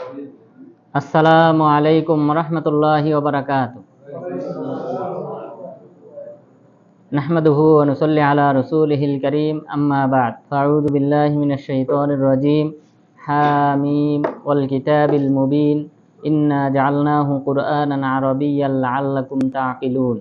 আসসালামু আলাইকুম রহমতুল্লাহি ওয়া বারাকাতুহু। নাহমাদুহু ওয়া নুসাল্লি আলা রাসূলিহিল কারীম, আম্মা বা'দ। ফাআউযু বিল্লাহি মিনাশ শাইতানির রাজীম। হামিম ওয়াল কিতাবিল মুবিন, ইন্না জাআলনাহু কুরআনান আরাবিয়্যান লাআল্লাকুম তা'কিলুন।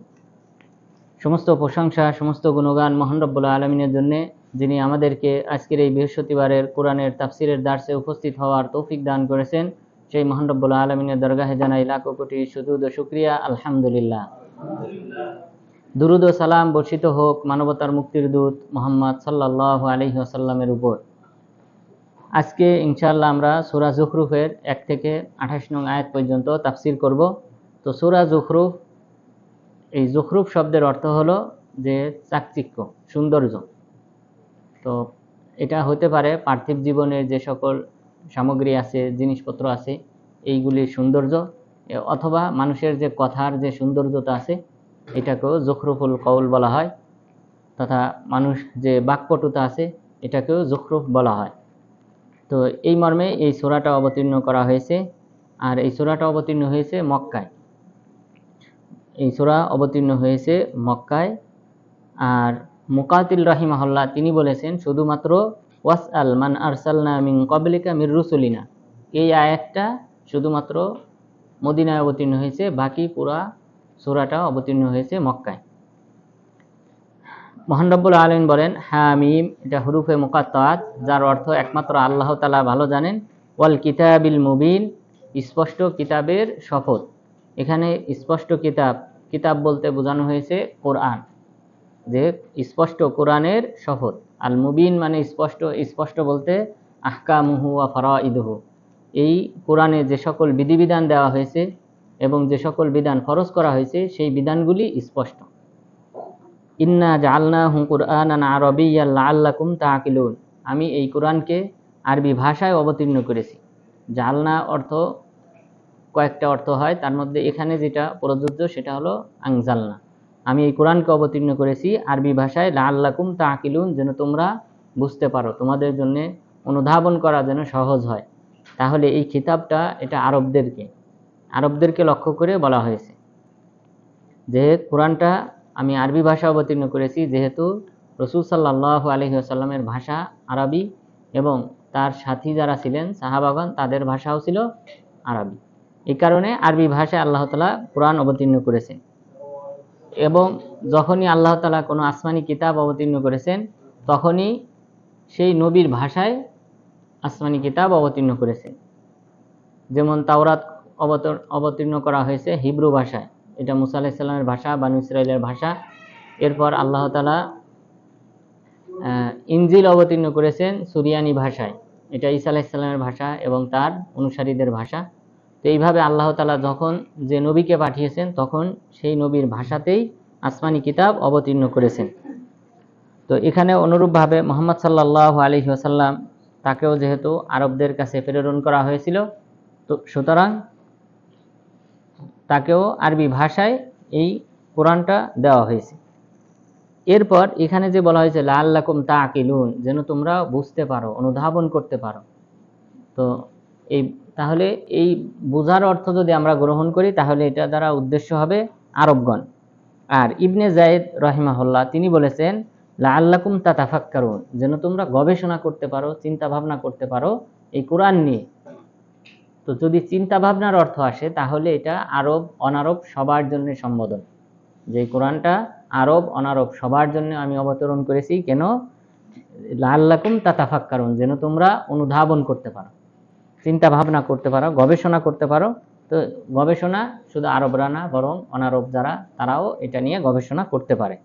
সমস্ত প্রশংসা, সমস্ত গুণগান মহান রব্বুল আলামিনের জন্য, যিনি আমাদেরকে আজকের এই বৃহস্পতিবারের কোরআনের তাফসিরের দার্সে উপস্থিত হওয়ার তৌফিক দান করেছেন। সেই মহান রব্বুল আলামিনের দরগাহে জানাই লাখো কোটি সুজুদ ও শুকরিয়া, আলহামদুলিল্লাহ। দুরুদ ও সালাম বর্ষিত হোক মানবতার মুক্তির দূত মুহাম্মদ সাল্লাল্লাহু আলাইহি ওয়াসাল্লামের উপর। আজকে ইনশাআল্লাহ আমরা সূরা যুখরুফের 1 থেকে 28 নং আয়াত পর্যন্ত তাফসির করব। তো সূরা যুখরুফ, এই যুখরুফ শব্দের অর্থ হলো যে চাকচিক্য, সৌন্দর্য। তো এটা হতে পারে পার্থিব জীবনের যে সকল সামগ্রী আছে, জিনিসপত্র আছে, এইগুলির সৌন্দর্য, অথবা মানুষের যে কথার যে সৌন্দর্যতা আছে, এটাকেও যুখরুফুল কওল বলা হয়। তথা মানুষ যে বাকপটুতা আছে, এটাকেও যুখরুফ বলা হয়। তো এই মর্মে এই সূরাটা অবতীর্ণ করা হয়েছে। আর এই সূরাটা অবতীর্ণ হয়েছে মক্কায়। এই সূরা অবতীর্ণ হয়েছে মক্কায়। আর মুকাতিল রাহিমাহুল্লাহ তিনি বলেছেন, শুধুমাত্র ওয়াসআল মান আরসালনা মিন ক্বাবলিকা মির রুসুলিনা, এই আয়াতটা শুধুমাত্র মদিনায় অবতীর্ণ হয়েছে, বাকি পুরা সূরাটা অবতীর্ণ হয়েছে মক্কায়। মহান রব্বুল আলামিন বলেন, হামিম, এটা হুরুফে মুকাত্তাআত, যার অর্থ একমাত্র আল্লাহ তাআলা ভালো জানেন। ওয়াল কিতাবিল মুবিন, স্পষ্ট কিতাবের শপথ। এখানে স্পষ্ট কিতাব, কিতাব বলতে বোঝানো হয়েছে কোরআন, যে স্পষ্ট কোরআনের শপথ। আল মুবিন মানে স্পষ্ট, স্পষ্ট বলতে আহকামুহু ওয়া ফারাইদুহু, এই কোরআনে যে সকল বিধিবিধান দেওয়া হয়েছে এবং যে সকল বিধান ফরজ করা হয়েছে, সেই বিধানগুলি স্পষ্ট। ইন্না জাআলনাহু কুরআনান আরাবিয়্যান লাআল্লাকুম তা'কিলুন, আমি এই কোরআনকে আরবি ভাষায় অবতীর্ণ করেছি। জাআলনা অর্থ কয়েকটা অর্থ হয়, তার মধ্যে এখানে যেটা প্রযোজ্য সেটা হলো আনজালনা। আমি এই কোরআনকে অবতীর্ণ করেছি আরবি ভাষায়, লাআল্লাকুম তা'কিলুন, যেন তোমরা বুঝতে পারো, তোমাদের জন্য অনুধাবন করা যেন সহজ হয়। তাহলে এই কিতাবটা এটা আরবদেরকে লক্ষ্য করে বলা হয়েছে যে কোরআনটা আমি আরবি ভাষা অবতীর্ণ করেছি, যেহেতু রাসূল সাল্লাল্লাহু আলাইহি ওয়াসাল্লামের ভাষা আরবি এবং তার সাথী যারা ছিলেন সাহাবাগণ, তাদের ভাষাও ছিল আরবি। এই কারণে আরবি ভাষায় আল্লাহ তাআলা কোরআন অবতীর্ণ করেছেন। এবং যখনই আল্লাহ তাআলা কোনো আসমানি কিতাব অবতীর্ণ করেছেন, তখনই সেই নবীর ভাষায় আসমানি কিতাব অবতীর্ণ করেছেন। যেমন তাওরাত অবতীর্ণ করা হয়েছে হিব্রু ভাষায়, এটা মুসা আলাইহিস সালামের ভাষা, বানু ইসরাইলের ভাষা। এরপর আল্লাহ তাআলা ইনজিল অবতীর্ণ করেছেন সুরিয়ানি ভাষায়, এটা ঈসা আলাইহিস সালামের ভাষা এবং তার অনুসারীদের ভাষা। তো এইভাবে আল্লাহ তাআলা যখন যে নবীকে পাঠিয়েছেন, তখন সেই নবীর ভাষাতেই আসমানি কিতাব অবতীর্ণ করেছেন। তো এখানে অনুরূপভাবে মুহাম্মদ সাল্লাল্লাহু আলাইহি ওয়াসাল্লাম, তাকেও যেহেতু আরবদের কাছে প্রেরণ করা হয়েছিল, তো সুতরাং তাকেও আরবি ভাষায় এই কোরআনটা দেওয়া হয়েছে। এরপর এখানে যে বলা হয়েছে লাআল্লাকুম তা'কিলুন, যেন তোমরা বুঝতে পারো, অনুধাবন করতে পারো। তো তাহলে এই বোঝার অর্থ যদি আমরা গ্রহণ করি, তাহলে এটা দ্বারা উদ্দেশ্য হবে আরবগণ। আর ইবনে যায়েদ রাহিমাহুল্লাহ তিনি বলেছেন, লাআল্লাকুম তাতাফাক্কারুন, যেন তোমরা গবেষণা করতে পারো, চিন্তা ভাবনা করতে পারো এই কোরআন নিয়ে। তো যদি চিন্তা ভাবনার অর্থ আসে, তাহলে এটা আরব অনারব সবার জন্য সম্বোধন, যে কোরআনটা আরব অনারব সবার জন্য আমি অবতরণ করেছি। কেন? লাআল্লাকুম তাতাফাক্কারুন, যেন তোমরা অনুধাবন করতে পারো, চিন্তা ভাবনা করতে পারো, গবেষণা করতে পারো। তো গবেষণা শুধু আরবরা না, বরং অনারব যারা, তারাও এটা নিয়ে গবেষণা করতে পারে।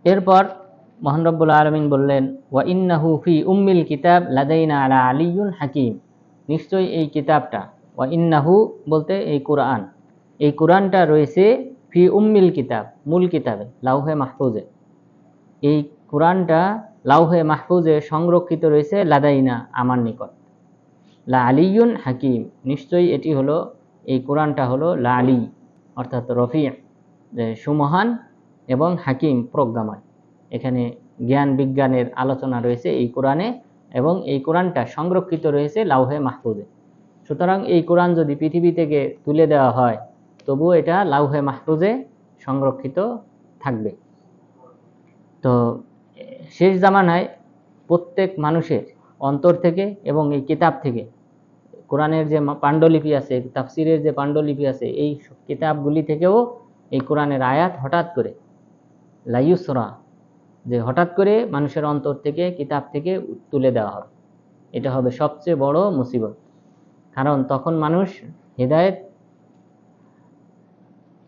এরপর মহান রব্বুল আলামিন বললেন, ওয়া ইন্নাহু ফি উম্মিল কিতাব লাদাইনা আলা আলিয়্যুন হাকিম, নিশ্চয়ই এই কিতাবটা, ওয়া ইন্নাহু বলতে এই কোরআন, এই কোরআনটা রয়েছে ফি উম্মিল কিতাব, মূল কিতাবে, লাউহে মাহফুজে। এই কোরআনটা লাউহে মাহফুজে সংরক্ষিত রয়েছে, লাদাইনা, আমার নিকট। লা আলিয়্যুন হাকিম, নিশ্চয়ই এটি হলো, এই কোরআনটা হলো লা আলী অর্থাৎ রফি', সুমহান, এবং হাকিম, প্রজ্ঞাময়। এখানে জ্ঞান বিজ্ঞানের আলোচনা রয়েছে এই কোরআনে, এবং এই কোরআনটা সংরক্ষিত রয়েছে লাউহে মাহফুজে। সুতরাং এই কোরআন যদি পৃথিবী থেকে তুলে দেওয়া হয় তবুও এটা লাউহে মাহফুজে সংরক্ষিত থাকবে। তো শেষ জামানায় প্রত্যেক মানুষের অন্তর থেকে এবং এই কিতাব থেকে, কোরআনের যে পাণ্ডুলিপি আছে, তাফসিরের যে পাণ্ডুলিপি আছে, এই কিতাবগুলি থেকেও এই কোরআনের আয়াত হঠাৎ করে লাইয়ুসরা, যে হঠাৎ করে মানুষের অন্তর থেকে, কিতাব থেকে তুলে দেওয়া হবে। এটা হবে সবচেয়ে বড় মুসিবত। কারণ তখন মানুষ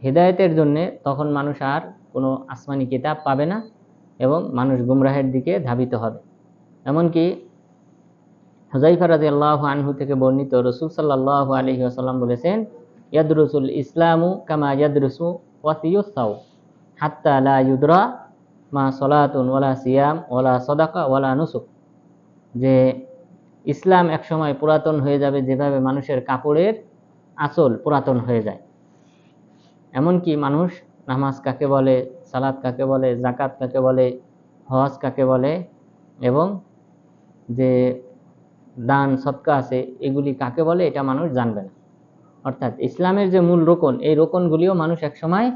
হেদায়েতের জন্য তখন মানুষ আর কোনো আসমানি কিতাব পাবে না এবং মানুষ গুমরাহের দিকে ধাবিত হবে। এমনকি হুযায়ফা রাদিয়াল্লাহু আনহু থেকে বর্ণিত, রাসূল সাল্লাল্লাহু আলাইহি ওয়াসাল্লাম বলেছেন, ইয়াদরুসুল ইসলামু কামা ইয়াদরুসু ওয়াসিয়ুস সাও হাত্তা লা ইউদরা মা সলাতুন ওয়ালা সিয়াম ওয়ালা সাদাকা ওয়ালা নুসুক। যে ইসলাম একসময় পুরাতন হয়ে যাবে যেভাবে মানুষের কাপড়ের আঁচল পুরাতন হয়ে যায়। এমনকি মানুষ নামাজ কাকে বলে, সালাত কাকে বলে, যাকাত কাকে বলে, হজ কাকে বলে এবং যে দান সদকা আছে এগুলি কাকে বলে এটা মানুষ জানবে না। অর্থাৎ ইসলামের যে মূল রোকন, এই রোকনগুলিও মানুষ একসময়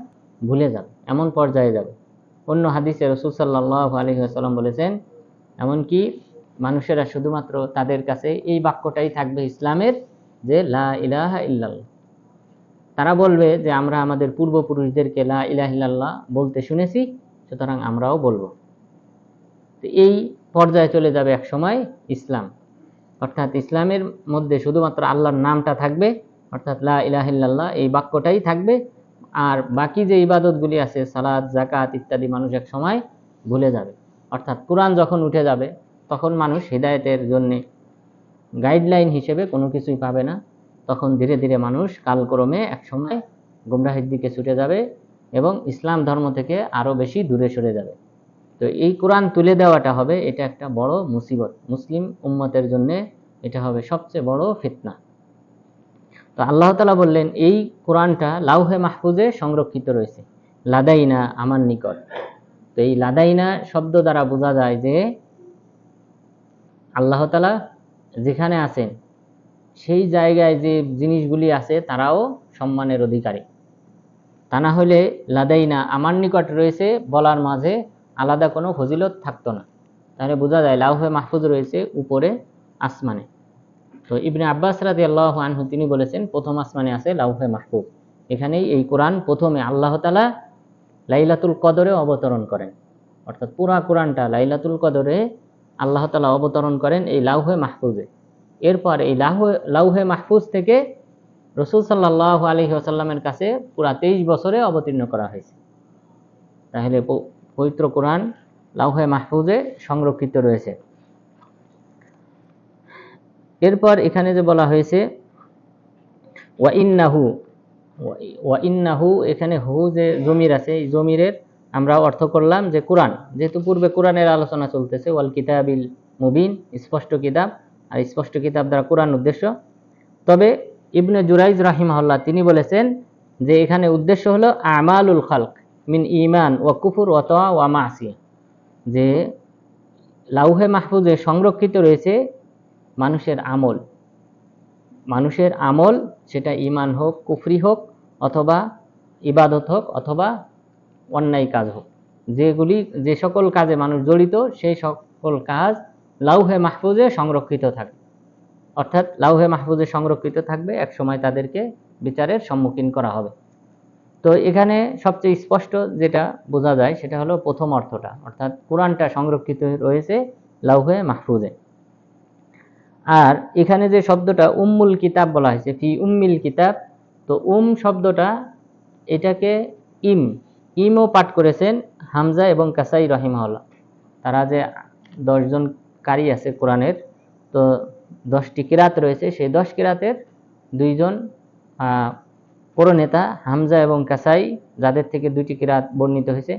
ভুলে যাবে, এমন পর্যায়ে যাবে। অন্য হাদিসে রাসূল সাল্লাল্লাহু আলাইহি ওয়াসাল্লাম বলেছেন, এমনকি মানুষেরা শুধুমাত্র তাদের কাছে এই বাক্যটাই থাকবে ইসলামের, যে লা ইলাহা ইল্লাল্লাহ। তারা বলবে যে আমরা আমাদের পূর্বপুরুষদেরকে লা ইলাহা ইল্লাল্লাহ বলতে শুনেছি, সুতরাং আমরাও বলবো। তো এই পর্যায়ে চলে যাবে এক সময় ইসলাম। অর্থাৎ ইসলামের মধ্যে শুধুমাত্র আল্লাহর নামটা থাকবে, অর্থাৎ লা ইলাহা ইল্লাল্লাহ এই বাক্যটাই থাকবে, আর বাকি যে ইবাদতগুলি আছে সালাত, যাকাত ইত্যাদি মানুষ এক সময় ভুলে যাবে। অর্থাৎ কোরআন যখন উঠে যাবে তখন মানুষ হিদায়াতের জন্য গাইডলাইন হিসেবে কোনো কিছুই পাবে না। তখন ধীরে ধীরে মানুষ কালক্রমে একসময় গুমরাহির দিকে ছুটে যাবে এবং ইসলাম ধর্ম থেকে আরো বেশি দূরে সরে যাবে। তো এই কোরআন তুলে দেওয়াটা হবে এটা একটা বড় মুসিবত, মুসলিম উম্মতের জন্য এটা হবে সবচেয়ে বড় ফিতনা। তো আল্লাহ তাআলা বললেন এই কোরআনটা লাউহে মাহফুজে সংরক্ষিত রয়েছে, লাদাইনা আমার নিকট। তো এই লাদাইনা শব্দ দ্বারা বোঝা যায় যে আল্লাহ তাআলা যেখানে আছেন সেই জায়গায় যে জিনিসগুলি আছে তারাও সম্মানের অধিকারী। তা না হলে লাদাইনা আমার নিকট রয়েছে বলার মাঝে আলাদা কোনো ফজিলত থাকতো না। তাহলে বোঝা যায় লাউহে মাহফুজ রয়েছে উপরে আসমানে। তো ইবনে আব্বাস রাদিয়াল্লাহু আনহু তিনি বলেছেন প্রথম আসমানে আছে লাউহে মাহফুজ। এখানেই এই কোরআন প্রথমে আল্লাহ তাআলা লাইলাতুল কদরে অবতরণ করেন। অর্থাৎ পুরা কোরআনটা লাইলাতুল কদরে আল্লাহ তাআলা অবতরণ করেন এই লাউহে মাহফুজে। এরপর এই লাউহে মাহফুজ থেকে রাসূল সাল্লাল্লাহু আলাইহি ওয়াসাল্লামের কাছে পুরা 23 বছরে অবতীর্ণ করা হয়েছে। তাহলে পবিত্র কোরআন লাউহে মাহফুজে সংরক্ষিত রয়েছে। এরপর এখানে যে বলা হয়েছে ওয়া ইন্নাহু, এখানে হু যে জমির আছে, এই জমিরের আমরা অর্থ করলাম যে কোরআন, যেহেতু পূর্বে কোরআনের আলোচনা চলতেছে, ওয়াল কিতাবিল মুবিন স্পষ্ট কিতাব, আর স্পষ্ট কিতাব দ্বারা কোরআন উদ্দেশ্য। তবে ইবনে জুরাইজ রাহিমাহুল্লাহ তিনি বলেছেন যে এখানে উদ্দেশ্য হলো আমালুল খালক মিন ঈমান ওয়া কুফর ওয়া তাআ ওয়া মাসিয়া, যে লাউহে মাহফুজে সংরক্ষিত রয়েছে মানুষের আমল, সেটা ঈমান হোক, কুফরি হোক, অথবা ইবাদত হোক, অথবা অন্যায় কাজ হোক, যে সকল কাজে মানুষ জড়িত সেই সকল কাজ লাউহে মাহফুজে সংরক্ষিত থাকবে। অর্থাৎ লাউহে মাহফুজে সংরক্ষিত থাকবে, এক সময় তাদেরকে বিচারের সম্মুখীন করা হবে। তো এখানে সবচেয়ে স্পষ্ট যেটা বোঝা যায় সেটা হলো প্রথম অর্থটা, অর্থাৎ কোরআনটা সংরক্ষিত রয়েছে লাউহে মাহফুজে। আর এখানে যে শব্দটা উম্মুল কিতাব বলা হয়েছে, ফি উম্মিল কিতাব, তো শব্দটা এটাকে ইমও পাঠ করেছেন হামজা এবং কাসাই রাহিমাহুল্লাহ। তারা যে 10 জন কারি আছে কোরআনের, তো 10টি কিরাত রয়েছে, সেই 10 কিরাতের 2 জন প্রণেতা হামজা এবং কাসাই, যাদের থেকে 2টি কিরাত বর্ণিত হয়েছে,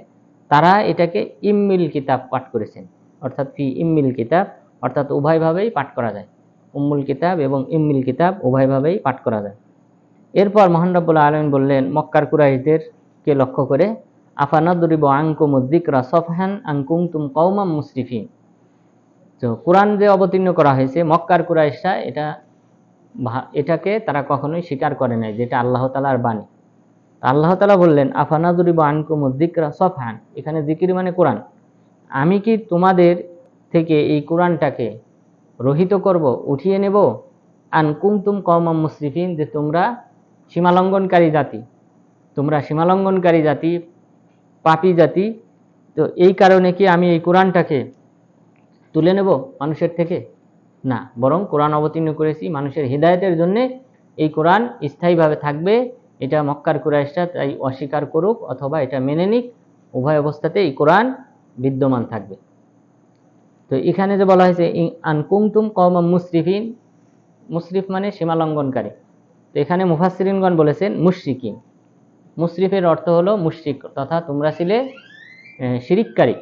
তারা এটাকে ইম্মিল কিতাব পাঠ করেছেন। অর্থাৎ ফি ইম্মিল কিতাব, অর্থাৎ উভয়ভাবেই পাঠ করা যায়, উম্মুল কিতাব এবং ইম্মিল কিতাব উভয়ভাবেই পাঠ করা যায়। এরপর মহান রব্বুল আলামিন বললেন মক্কার কুরাইশদেরকে লক্ষ্য করে, আফানাদরিবু আনকুমুয যিকরা সাফহান আন কুনতুম কওমান মুসরিফিন। তো কোরআন যে অবতীর্ণ করা হয়েছে, মক্কার কুরাইশরা এটাকে তারা কখনোই স্বীকার করে নাই, যেটা আল্লাহ তাআলার বাণী। আল্লাহ তাআলা বললেন, আফানাদুরিবু আনকুমুয যিকরা সফহান, এখানে জিকির মানে কোরআন। আমি কি তোমাদের থেকে এই কোরআনটাকে রহিত করব, উঠিয়ে নেব? আন কুনতুম কওমান মুসরিফিন, যে তোমরা সীমালঙ্ঘনকারী জাতি, পাপী জাতি। তো এই কারণে কি আমি এই কোরআনটাকে তুলে নেব মানুষের থেকে? না, বরং কোরআন অবতীর্ণ করেছি মানুষের হিদায়াতের জন্য। এই কোরআন স্থায়ীভাবে থাকবে, এটা মক্কার কুরাইশরা তাই অস্বীকার করুক অথবা এটা মেনে নিক, উভয় অবস্থাতে এই কোরআন বিদ্যমান থাকবে। তো এখানে যে বলা হয়েছে আন কুনতুম কওমান মুসরিফিন, মুসরিফ মানে সীমালঙ্ঘনকারী। তো এখানে মুফাসসিরিনগণ বলেছেন মুশরিকিন। মুসরিফের অর্থ হলো মুশরিক, তথা তোমরা ছিলে শিরিককারী।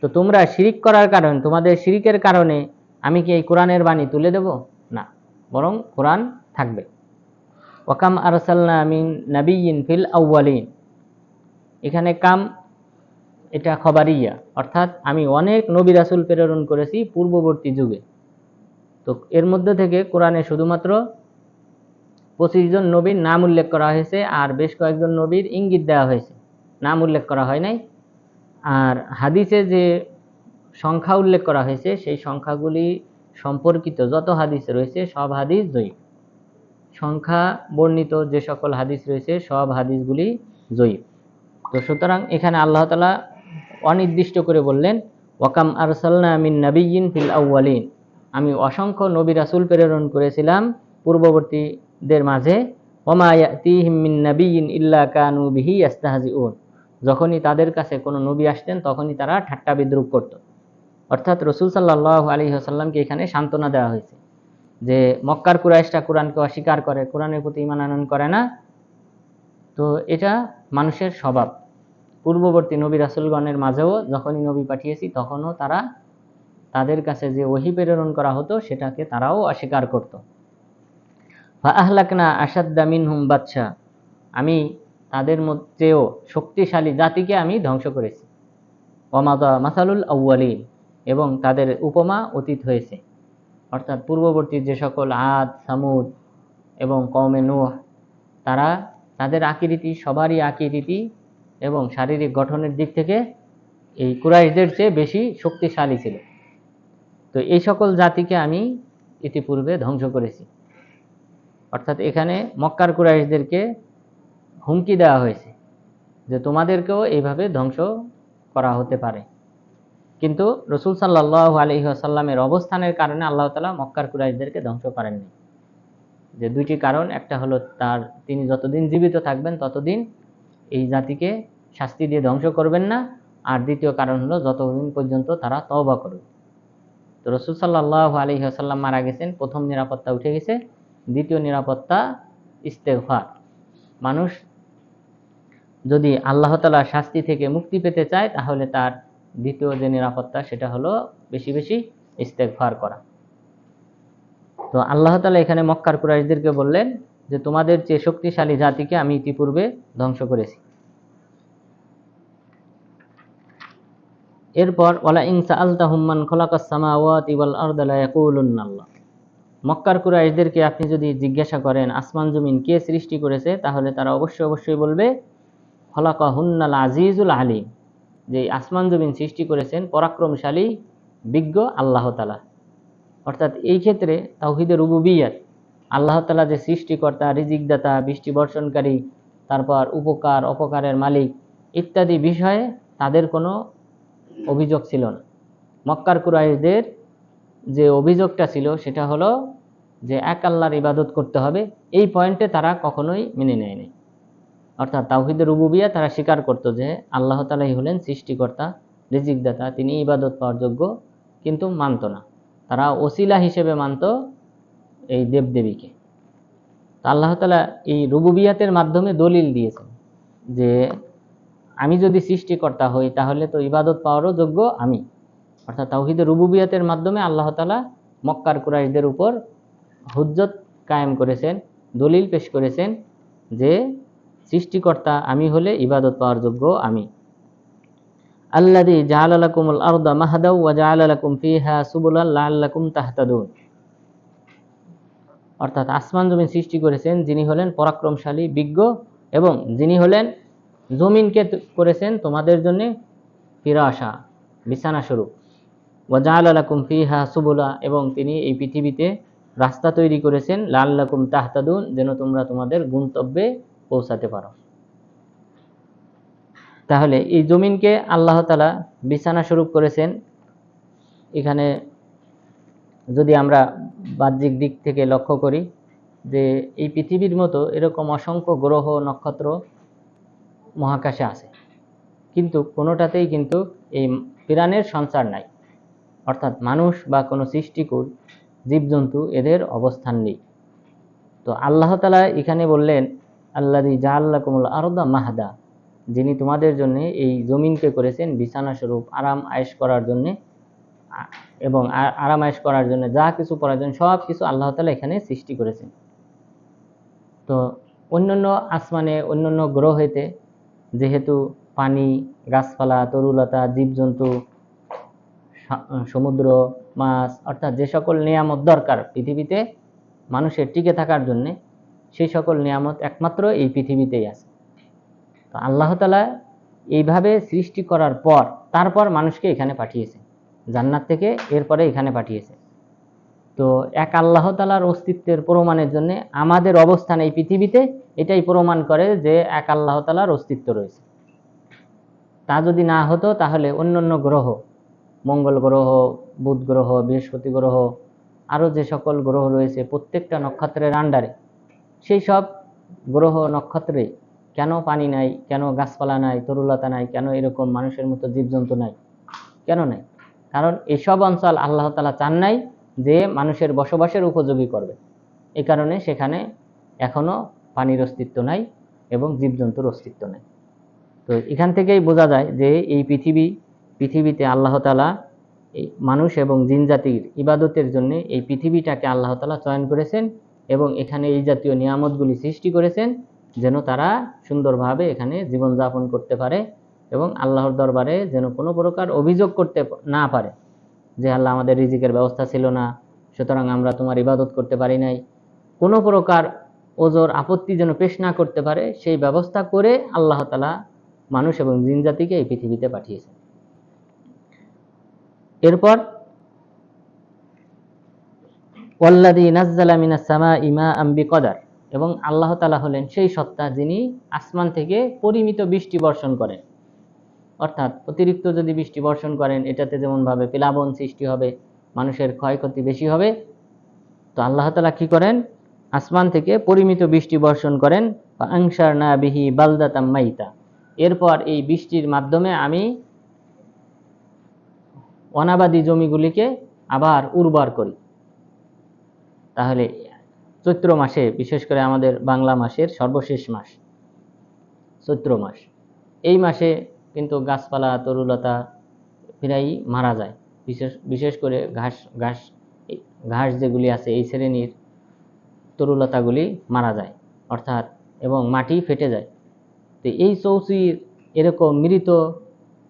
তো তোমরা শিরিক করার কারণে, তোমাদের শিরিকের কারণে আমি কি এই কোরআনের বাণী তুলে দেব? না, বরং কোরআন থাকবে। ওয়াকাম আরসালনা মিন নাবিয়্যিন ফিল আউয়ালিন, এখানে কাম এটা খবরিয়া, অর্থাৎ আমি অনেক নবী রাসূল প্রেরণ করেছি পূর্ববর্তী যুগে। তো এর মধ্যে থেকে কোরআনে শুধুমাত্র 25 জন নবীর নাম উল্লেখ করা হয়েছে, আর বেশ কয়েকজন নবীর ইঙ্গিত দেওয়া হয়েছে, নাম উল্লেখ করা হয় নাই। আর হাদিসে যে সংখ্যা উল্লেখ করা হয়েছে, সেই সংখ্যাগুলি সম্পর্কিত যত হাদিস রয়েছে সব হাদিস জয়ীফ। সংখ্যা বর্ণিত যে সকল হাদিস রয়েছে সব হাদিসগুলি জয়ীফ। তো সুতরাং এখানে আল্লাহ তাআলা অনির্দিষ্ট করে বললেন, ওয়াকাম আরসালনা মিন নাবিয়্যিন ফিল আউয়ালিন, আমি অসংখ্য নবী রাসূল প্রেরণ করেছিলাম পূর্ববর্তীদের মাঝে। ওমা ইয়াতিহিম মিন নাবিয়্যিন ইল্লা কানু বিহি ইস্তাহজিউন, যখনই তাদের কাছে কোনো নবী আসতেন তখনই তারা ঠাট্টা বিদ্রূপ করত। অর্থাৎ রাসূল সাল্লাল্লাহু আলাইহি ওয়াসাল্লামকে এখানে সান্ত্বনা দেওয়া হয়েছে যে মক্কার কুরাইশরা কোরআনকে অস্বীকার করে, কোরআনের প্রতি ঈমান আনয়ন করে না। তো এটা মানুষের স্বভাব। পূর্ববর্তী নবী রাসূলগণের মাঝেও যখনই নবী পাঠিয়েছি তখনও তারা তাদের কাছে যে ওহী প্রেরণ করা হতো সেটাকে তারাও অস্বীকার করত। ফাআহলাকনা আশাদ্দা মিনহুম বাতশা, আমি তাদের মধ্যেও শক্তিশালী জাতিকে আমি ধ্বংস করেছি। ওয়ামাদা মাসালুল আউয়ালিন, এবং তাদের উপমা অতীত হয়েছে। অর্থাৎ পূর্ববর্তী যে সকল আদ, সামুদ এবং কওমে নূহ, তারা তাদের আকৃতি, সবারই আকৃতি এবং শারীরিক গঠনের দিক থেকে এই কুরাইশদের চেয়ে বেশি শক্তিশালী ছিল। তো এই সকল জাতিকে আমি ইতিপূর্বে ধ্বংস করেছি। অর্থাৎ এখানে মক্কার কুরাইশদেরকে হুমকি দেওয়া হয়েছে যে তোমাদেরকেও এইভাবে ধ্বংস করা হতে পারে। কিন্তু রাসূল সাল্লাল্লাহু আলাইহি ওয়াসাল্লামের অবস্থানের কারণে আল্লাহ তাআলা মক্কার কুরাইশদেরকে ধ্বংস করেননি। যে দুইটি কারণ, একটা হলো তিনি যতদিন জীবিত থাকবেন ততদিন এই জাতিকে শাস্তি দিয়ে ধ্বংস করবেন না, আর দ্বিতীয় কারণ হলো যতদিন পর্যন্ত তারা তওবা করবে। তো রাসূল সাল্লাল্লাহু আলাইহি ওয়াসাল্লাম মারা গেছেন, প্রথম নিরাপত্তা উঠে গেছে। দ্বিতীয় নিরাপত্তা ইস্তেগফার। মানুষ যদি আল্লাহ তাআলার শাস্তি থেকে মুক্তি পেতে চায় তাহলে তার দ্বিতীয় যে নিরাপত্তা সেটা হলো বেশি বেশি ইস্তেগফার করা। তো আল্লাহ তাআলা এখানে মক্কার কুরাইশদেরকে বললেন যে তোমাদের চেয়ে শক্তিশালী জাতিকে আমি ইতিপূর্বে ধ্বংস করেছি। এরপর ওয়ালা ইন সাআলতাহুম মান খালাকাস সামাওয়াতি ওয়াল আরদা লা ইয়াকুলুন্নাল্লাহ, মক্কার কুরাইশদেরকে আপনি যদি জিজ্ঞাসা করেন আসমান জমিন কে সৃষ্টি করেছে, তাহলে তারা অবশ্যই বলবে খালাকাহুন্নাল আজিজুল আলিম, যে আসমান জমিন সৃষ্টি করেছেন পরাক্রমশালী বিজ্ঞ আল্লাহ তাআলা। অর্থাৎ এই ক্ষেত্রে তাওহীদের রুবুবিয়্যাত, আল্লাহ তাআলা যে সৃষ্টিকর্তা, রিজিকদাতা, বৃষ্টি বর্ষণকারী, তারপর উপকার অপকারের মালিক ইত্যাদি বিষয়ে তাদের কোনো অভিযোগ ছিল না। মক্কার কুরাইশদের যে অভিযোগটা ছিল সেটা হলো যে এক আল্লাহর ইবাদত করতে হবে, এই পয়েন্টে তারা কখনোই মেনে নেয়নি। অর্থাৎ তাওহীদের রুবুবিয়্যাহ তারা স্বীকার করত যে আল্লাহ তাআলাই হলেন সৃষ্টিকর্তা, রিজিকদাতা, তিনি ইবাদত পাওয়ার যোগ্য, কিন্তু মানত না। তারা ওসিলা হিসেবে মানত এই দেবদেবীকে। তো আল্লাহ তাআলা এই রুবুবিয়্যাতের মাধ্যমে দলিল দিয়েছেন যে আমি যদি সৃষ্টিকর্তা হই তাহলে তো ইবাদত পাওয়ারও যোগ্য আমি। অর্থাৎ তাওহীদের রুবুবিয়্যাতের মাধ্যমে আল্লাহ তাআলা মক্কার কুরাইশদের উপর হুজ্জত কায়েম করেছেন, দলিল পেশ করেছেন যে সৃষ্টিকর্তা আমি হলে ইবাদত পাওয়ার যোগ্য আমি। আল্লাযী জাআলা লাকুমুল আরদা মাহদাও ওয়া জাআলা লাকুম ফীহা সুবুলান লাআল্লাকুম তাহতাদুন। অর্থাৎ আসমান জমিন সৃষ্টি করেছেন যিনি হলেন পরাক্রমশালী, বিজ্ঞ, এবং যিনি হলেন জমিনকে করেছেন তোমাদের জন্য ফিরাশা, বিছানা স্বরূপ। ওয়া জাআলা লাকুম ফীহা সুবুলা, এবং তিনি এই পৃথিবীতে রাস্তা তৈরি করেছেন লাআল্লাকুম তাহতাদুন, যেন তোমরা তোমাদের গন্তব্যে পৌঁছাতে পারো। তাহলে এই জমিনকে আল্লাহ তাআলা বিছানা স্বরূপ করেছেন। এখানে যদি আমরা বাহ্যিক দিক থেকে লক্ষ্য করি যে এই পৃথিবীর মতো এরকম অসংখ্য গ্রহ নক্ষত্র মহাকাশে আছে, কিন্তু কোনোটাতেই কিন্তু এই প্রাণের সঞ্চার নাই, অর্থাৎ মানুষ বা কোনো সৃষ্টিকুল জীবজন্তু এদের অবস্থান নেই। তো আল্লাহ তাআলা এখানে বললেন আল্লাযী জাআলা লাকুমুল আরদা মাহদা, যিনি তোমাদের জন্য এই জমিনকে করেছেন বিছানা স্বরূপ, আরাম আয়েশ করার জন্য, এবং আরাম আয়েশ করার জন্য যা কিছু প্রয়োজন সব কিছু আল্লাহ তাআলা এখানে সৃষ্টি করেছেন। তো অন্যান্য আসমানে অন্যান্য গ্রহেতে যেহেতু পানি, গাছপালা, তরুলতা, জীবজন্তু, সমুদ্র, মাছ, অর্থাৎ যে সকল নিয়ামত দরকার পৃথিবীতে মানুষের টিকে থাকার জন্য, সেই সকল নিয়ামত একমাত্র এই পৃথিবীতেই আছে। তো আল্লাহ তাআলা এইভাবে সৃষ্টি করার পর তারপর মানুষকে এখানে পাঠিয়েছে, জান্নাত থেকে এরপরে এখানে পাঠিয়েছে। তো এক আল্লাহ তাআলার অস্তিত্বের প্রমাণের জন্য আমাদের অবস্থান এই পৃথিবীতে এটাই প্রমাণ করে যে এক আল্লাহ তাআলার অস্তিত্ব রয়েছে। তা যদি না হতো তাহলে অন্যান্য গ্রহ, মঙ্গল গ্রহ, বুধ গ্রহ, বৃহস্পতি গ্রহ, আরও যে সকল গ্রহ রয়েছে প্রত্যেকটা নক্ষত্রের আন্ডারে, সেই সব গ্রহ নক্ষত্রে কেন পানি নাই, কেন গাছপালা নাই, তরুলতা নাই, কেন এরকম মানুষের মতো জীবজন্তু নাই, কেন নাই? কারণ এসব অঞ্চল আল্লাহ তাআলা চান নাই যে মানুষের বসবাসের উপযোগী করবে। এই কারণে সেখানে এখনো পানির অস্তিত্ব নাই এবং জীবজন্তুর অস্তিত্ব নাই। তো এখান থেকেই বোঝা যায় যে এই পৃথিবীতে আল্লাহ তাআলা এই মানুষ এবং জিন জাতির ইবাদতের জন্য এই পৃথিবীটাকে আল্লাহ তাআলা চয়ন করেছেন, এবং এখানে এই জাতীয় নিয়ামতগুলি সৃষ্টি করেছেন যেন তারা সুন্দরভাবে এখানে জীবনযাপন করতে পারে এবং আল্লাহর দরবারে যেন কোনো প্রকার অভিযোগ করতে না পারে যে আল্লাহ আমাদের রিজিকের ব্যবস্থা ছিল না, সুতরাং আমরা তোমার ইবাদত করতে পারি নাই। কোনো প্রকার ওজর আপত্তি যেন পেশ না করতে পারে, সেই ব্যবস্থা করে আল্লাহ তাআলা মানুষ এবং জিন জাতিকে এই পৃথিবীতে পাঠিয়েছেন। এরপর ওয়াল্লাযী নাযালা মিনাস সামাঈ মাআন বিকদার, এবং আল্লাহ তাআলা হলেন সেই সত্তা যিনি আসমান থেকে পরিমিত বৃষ্টি বর্ষণ করেন। অর্থাৎ অতিরিক্ত যদি বৃষ্টি বর্ষণ করেন এটাতে যেমনভাবে প্লাবন সৃষ্টি হবে, মানুষের ক্ষয়ক্ষতি বেশি হবে। তো আল্লাহ তাআলা কি করেন? আসমান থেকে পরিমিত বৃষ্টি বর্ষণ করেন। ফাআনশারনা বিহি বালদাতাম মাইতা, এরপর এই বৃষ্টির মাধ্যমে আমি অনাবাদী জমিগুলিকে আবার উর্বর করি। তাহলে চৈত্র মাসে, বিশেষ করে আমাদের বাংলা মাসের সর্বশেষ মাস চৈত্র মাস, এই মাসে কিন্তু গাছপালা, তরুলতা প্রায় মারা যায়। বিশেষ করে ঘাস যেগুলি আছে এই শ্রেণীর তরুলতাগুলি মারা যায়, অর্থাৎ এবং মাটি ফেটে যায়। তো এই চৌচির এরকম মৃত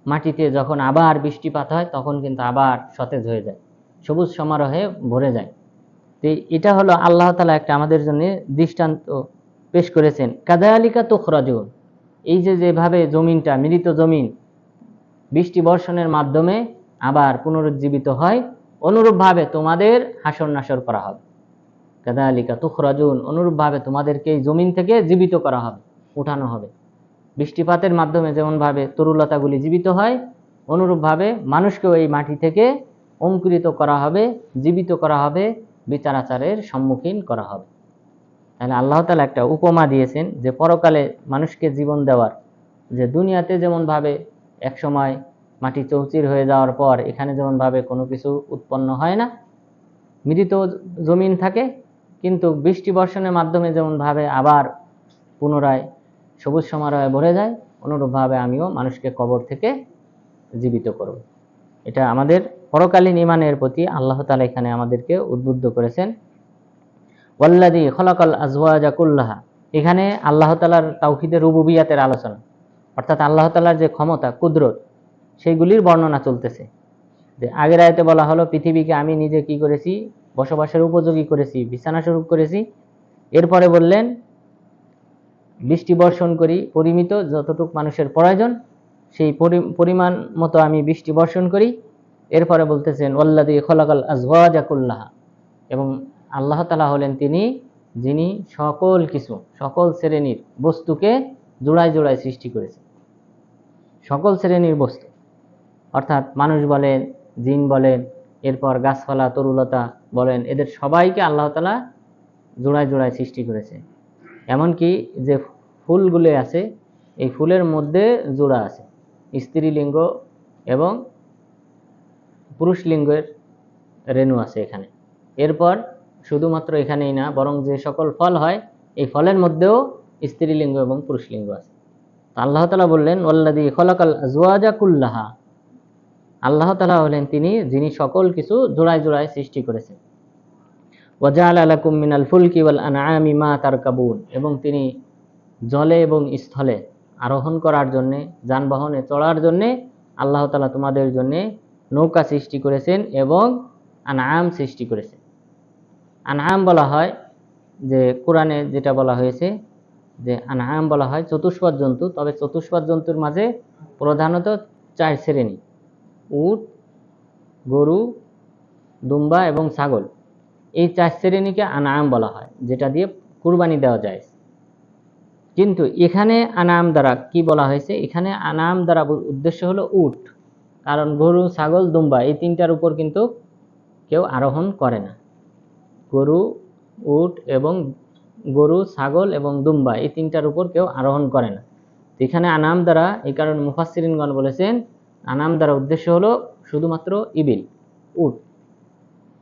মাটিতে যখন আবার বৃষ্টিপাত হয় তখন কিন্তু আবার সতেজ হয়ে যায়, সবুজ সমারোহে ভরে যায়। তো এটা হলো আল্লাহ তাআলা একটা আমাদের জন্য দৃষ্টান্ত পেশ করেছেন। কাযালিকা তুখরাজুন, এই যে যেভাবে জমিনটা, মৃত জমিন বৃষ্টি বর্ষণের মাধ্যমে আবার পুনরুজ্জীবিত হয়, অনুরূপভাবে তোমাদের হাসর নাসর করা হবে। কাযালিকা তুখরাজুন, অনুরূপভাবে তোমাদেরকে এই জমিন থেকে জীবিত করা হবে, উঠানো হবে। বৃষ্টিপাতের মাধ্যমে যেমনভাবে তরুলতাগুলি জীবিত হয়, অনুরূপভাবে মানুষকেও এই মাটি থেকে অঙ্কুরিত করা হবে, জীবিত করা হবে, বিচার আচারের সম্মুখীন করা হবে। তাহলে আল্লাহ তাআলা একটা উপমা দিয়েছেন যে পরকালে মানুষকে জীবন দেওয়ার, যে দুনিয়াতে যেমনভাবে একসময় মাটি চৌচির হয়ে যাওয়ার পর এখানে যেমনভাবে কোনো কিছু উৎপন্ন হয় না, মৃত জমিন থাকে, কিন্তু বৃষ্টি বর্ষণের মাধ্যমে যেমনভাবে আবার পুনরায় সবুজ সমারোহে ভরে যায়, অনুরূপভাবে আমিও মানুষকে কবর থেকে জীবিত করব। এটা আমাদের পরকালীন ঈমানের প্রতি আল্লাহ তাআলা এখানে আমাদেরকে উদ্বুদ্ধ করেছেন। ওয়াল্লাযী খলাকাল আজওয়াজা কুল্লাহা, এখানে আল্লাহ তাআলার তাওহীদের রুবুবিয়াতের আলোচনা, অর্থাৎ আল্লাহ তাআলার যে ক্ষমতা, কুদরত, সেইগুলির বর্ণনা চলতেছে। যে আগের আয়াতে বলা হলো পৃথিবীকে আমি নিজে কি করেছি, বসবাসের উপযোগী করেছি, বিছানা স্বরূপ করেছি। এরপরে বললেন বৃষ্টি বর্ষণ করি পরিমিত, যতটুক মানুষের প্রয়োজন সেই পরিমাণ মতো আমি বৃষ্টি বর্ষণ করি। এরপরে বলতেছেন ওয়াল্লাযী খলাকাল আজওয়াজা কুল্লাহা, এবং আল্লাহ তাআলা হলেন তিনি যিনি সকল কিছু, সকল শ্রেণীর বস্তুকে জোড়ায় জোড়ায় সৃষ্টি করেছেন। সকল শ্রেণীর বস্তু অর্থাৎ মানুষ বলেন, জিন বলেন, এরপর গাছপালা তরুলতা বলেন, এদের সবাইকে আল্লাহ তাআলা জোড়ায় জোড়ায় সৃষ্টি করেছে। এমনকি যে ফুলগুলো আছে এই ফুলের মধ্যে জোড়া আছে, স্ত্রীলিঙ্গ এবং পুরুষ লিঙ্গের রেণু আছে এখানে। এরপর শুধুমাত্র এখানেই না, বরং যে সকল ফল হয় এই ফলের মধ্যেও স্ত্রীলিঙ্গ এবং পুরুষলিঙ্গ আছে। আল্লাহ তাআলা বললেন ওয়াল্লাযী খলাকাল আজওয়াজা কুল্লাহা, আল্লাহ তাআলা হলেন তিনি যিনি সকল কিছু জোড়ায় জোড়ায় সৃষ্টি করেছেন। ওয়াজআলা লাকুম মিনাল ফুলকি ওয়াল আনআমি মা তারকাবুন, এবং তিনি জলে এবং স্থলে আরোহণ করার জন্যে, যানবাহনে চড়ার জন্যে আল্লাহ তাআলা তোমাদের জন্যে নৌকা সৃষ্টি করেছেন এবং আনআম সৃষ্টি করেছেন। আনআম বলা হয় যে কোরআনে যেটা বলা হয়েছে যে আনআম বলা হয় চতুষ্পদ জন্তু, তবে চতুষ্পদ জন্তুর মাঝে প্রধানত 4 শ্রেণী: উট, গরু, দুম্বা এবং ছাগল। এই 4 শ্রেণীকে আনআম বলা হয়, যেটা দিয়ে কুরবানি দেওয়া যায়। কিন্তু এখানে আনাম দ্বারা কি বলা হয়েছে, এখানে আনাম দ্বারা উদ্দেশ্য হলো উট, কারণ গরু, ছাগল, দুম্বা এই 3টার উপর কিন্তু কেউ আরোহণ করে না। গরু, উট এবং গরু, ছাগল এবং দুম্বা এই 3টার উপর কেউ আরোহণ করে না। এখানে আনাম দ্বারা, এই কারণে মুফাসসিরিনগণ বলেছেন আনাম দ্বারা উদ্দেশ্য হলো শুধুমাত্র ইবিল, উট।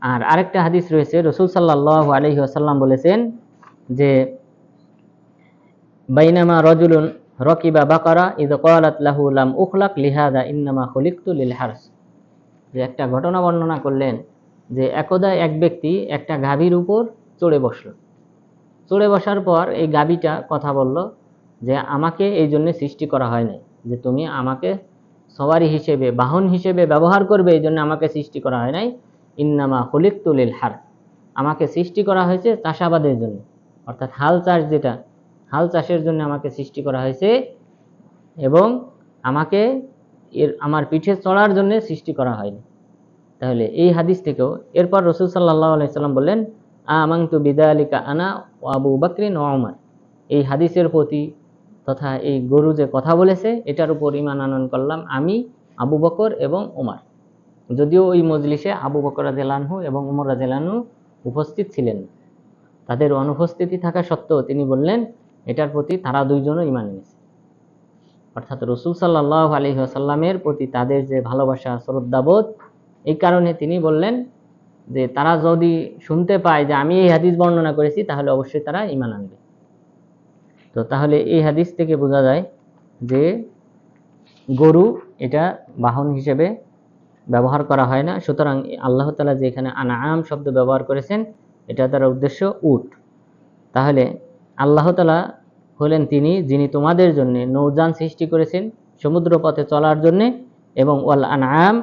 আর আরেকটা হাদিস রয়েছে, রাসূল সাল্লাল্লাহু আলাইহি ওয়াসাল্লাম বলেছেন যে বাইনামা রাজুলুন রাকিবা বাকারা ইয ক্বালাত লাহু লাম উখলাক লিহাযা ইন্নামা খুলিকতু লিল হারস। যে একটা ঘটনা বর্ণনা করলেন যে একদা এক ব্যক্তি একটা গাভীর উপর চড়ে বসলো। চড়ে বসার পর এই গাভীটা কথা বলল যে আমাকে এই জন্য সৃষ্টি করা হয় নাই, যে তুমি আমাকে সওয়ারি হিসেবে, বাহন হিসেবে ব্যবহার করবে, এই জন্য আমাকে সৃষ্টি করা হয় নাই। ইন্নামা খুলিকতু লিল হারস, আমাকে সৃষ্টি করা হয়েছে চাষাবাদের জন্য, অর্থাৎ হাল চাষ, যেটা হাল চাষের জন্য আমাকে সৃষ্টি করা হয়েছে, এবং আমাকে আমার পিঠে চড়ার জন্য সৃষ্টি করা হয়নি। তাহলে এই হাদিস থেকেও এরপর রাসূল সাল্লাল্লাহু আলাইহি সাল্লাম বললেন আমানতু বিযালিকা আনা ওয়া আবু বকর ওয়া উমর। এই হাদিসের প্রতি তথা এই গরু যে কথা বলেছে এটার উপর ঈমান আনয়ন করলাম আমি, আবু বকর এবং উমর। যদিও ওই মজলিসে আবু বকর রাদিয়াল্লাহু আনহু এবং উমর রাদিয়াল্লাহু আনহু উপস্থিত ছিলেন, তাদের অনুপস্থিতি থাকা সত্ত্বেও তিনি বললেন এটার প্রতি তারা দুইজনও ঈমান এনেছে। অর্থাৎ রাসূল সাল্লাল্লাহু আলাইহি ওয়াসাল্লামের প্রতি তাদের যে ভালোবাসা, শ্রদ্ধাবোধ, এই কারণে তিনি বললেন যে তারা যদি শুনতে পায় যে আমি এই হাদিস বর্ণনা করেছি তাহলে অবশ্যই তারা ঈমান আনবে। তো তাহলে এই হাদিস থেকে বোঝা যায় যে গরু এটা বাহন হিসেবে ব্যবহার করা হয় না। সুতরাং আল্লাহ তাআলা যে এখানে আনআম শব্দ ব্যবহার করেছেন এটা তার উদ্দেশ্য উট। তাহলে আল্লাহ তাআলা হলেন তিনি যিনি তোমাদের জন্য নৌযান সৃষ্টি করেছেন সমুদ্র পথে চলার জন্য, এবং ওয়াল আনআম,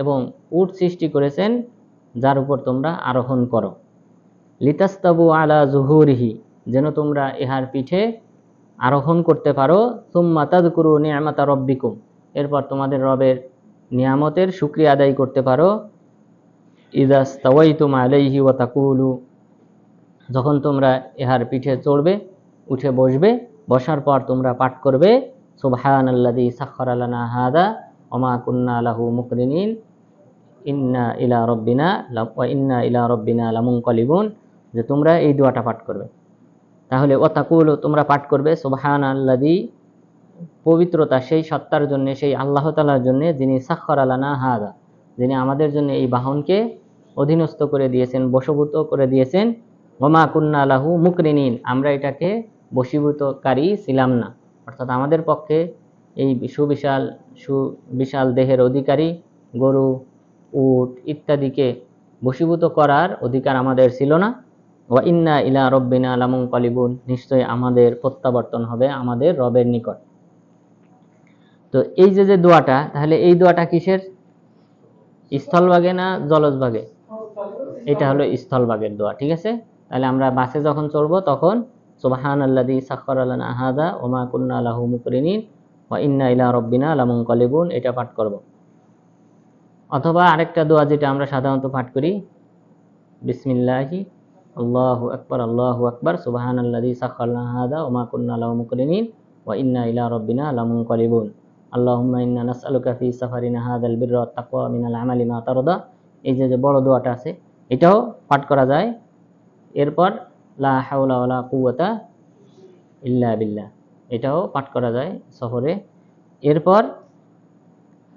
এবং উট সৃষ্টি করেছেন যার উপর তোমরা আরোহণ করো। লিতাস্তাবু আলা যুহুরিহি, যেন তোমরা ইহার পিঠে আরোহণ করতে পারো। সুম্মা তাযকুরু নি'মাতা রাব্বিকুম, এরপর তোমাদের রবের নিয়ামতের শুকরিয়া আদায় করতে পারো। ইযা স্তাওয়াইতুম আলাইহি ওয়া তাকুলু, যখন তোমরা ইহার পিঠে চড়বে, উঠে বসবে, বসার পর তোমরা পাঠ করবে সুবহানাল্লাযী সাখখারা লানা হাযা ওয়া মা কুন্না লাহু মুকরিনিন ইন্না ইলা রাব্বিনা লামুনকালিবুন, যে তোমরা এই দোয়াটা পাঠ করবে। তাহলে ওয়া তাকুলু, তোমরা পাঠ করবে সুবহানাল্লাযী, পবিত্রতা সেই সত্তার জন্য, সেই আল্লাহ তাআলার জন্য যিনি সাখখারা লানা হাযা, যিনি আমাদের জন্য এই বাহনকে অধীনস্থ করে দিয়েছেন, বশীভূত করে দিয়েছেন। ওয়া মা কুন্না লাহু মুকরিনিন, আমরা এটাকে বশীভূতকারী ছিলাম না, অর্থাৎ আমাদের পক্ষে এই সুবিশাল দেহের অধিকারী গরু, উট ইত্যাদিকে বশীভূত করার অধিকার আমাদের ছিল না। ওয়া ইন্না ইলা রাব্বিনা লামুনকালিবুন, নিশ্চয়ই আমাদের প্রত্যাবর্তন হবে আমাদের রবের নিকট। তো এই যে যে দোয়াটা, তাহলে এই দোয়াটা কিসের? স্থলভাগে না জলজভাগে? এটা হলো স্থলভাগের দোয়া, ঠিক আছে? তাহলে আমরা বাসে যখন চড়বো তখন সুবহানাল্লাযী সাখখারা লানা হাযা ওয়া মা কুন্না লাহু মুকরিনিন ওয়া ইন্না ইলা রাব্বিনা লামুনকালিবুন, এটা পাঠ করব। অথবা আরেকটা দোয়া যেটা আমরা সাধারণত পাঠ করি, বিসমিল্লাহি আল্লাহু আকবার সুবহানাল্লাযী সাখখারা লানা হাযা ওয়া মা কুন্না লাহু মুকরিনিন ওয়া ইন্না ইলা রাব্বিনা লামুনকালিবুন আল্লাহুম্মা ইন্না নাসআলুকা ফি সাফারিনা হাযাল বিররা ওয়াত তাকওয়া মিনাল আমালি মা তারদা। এই যে বড় দোয়াটা আছে এটাও পাঠ করা যায়। এরপর লা হাওলা ওয়ালা কুওয়াতা ইল্লা বিল্লাহ, এটাও পাঠ করা যায় সফরে। এরপর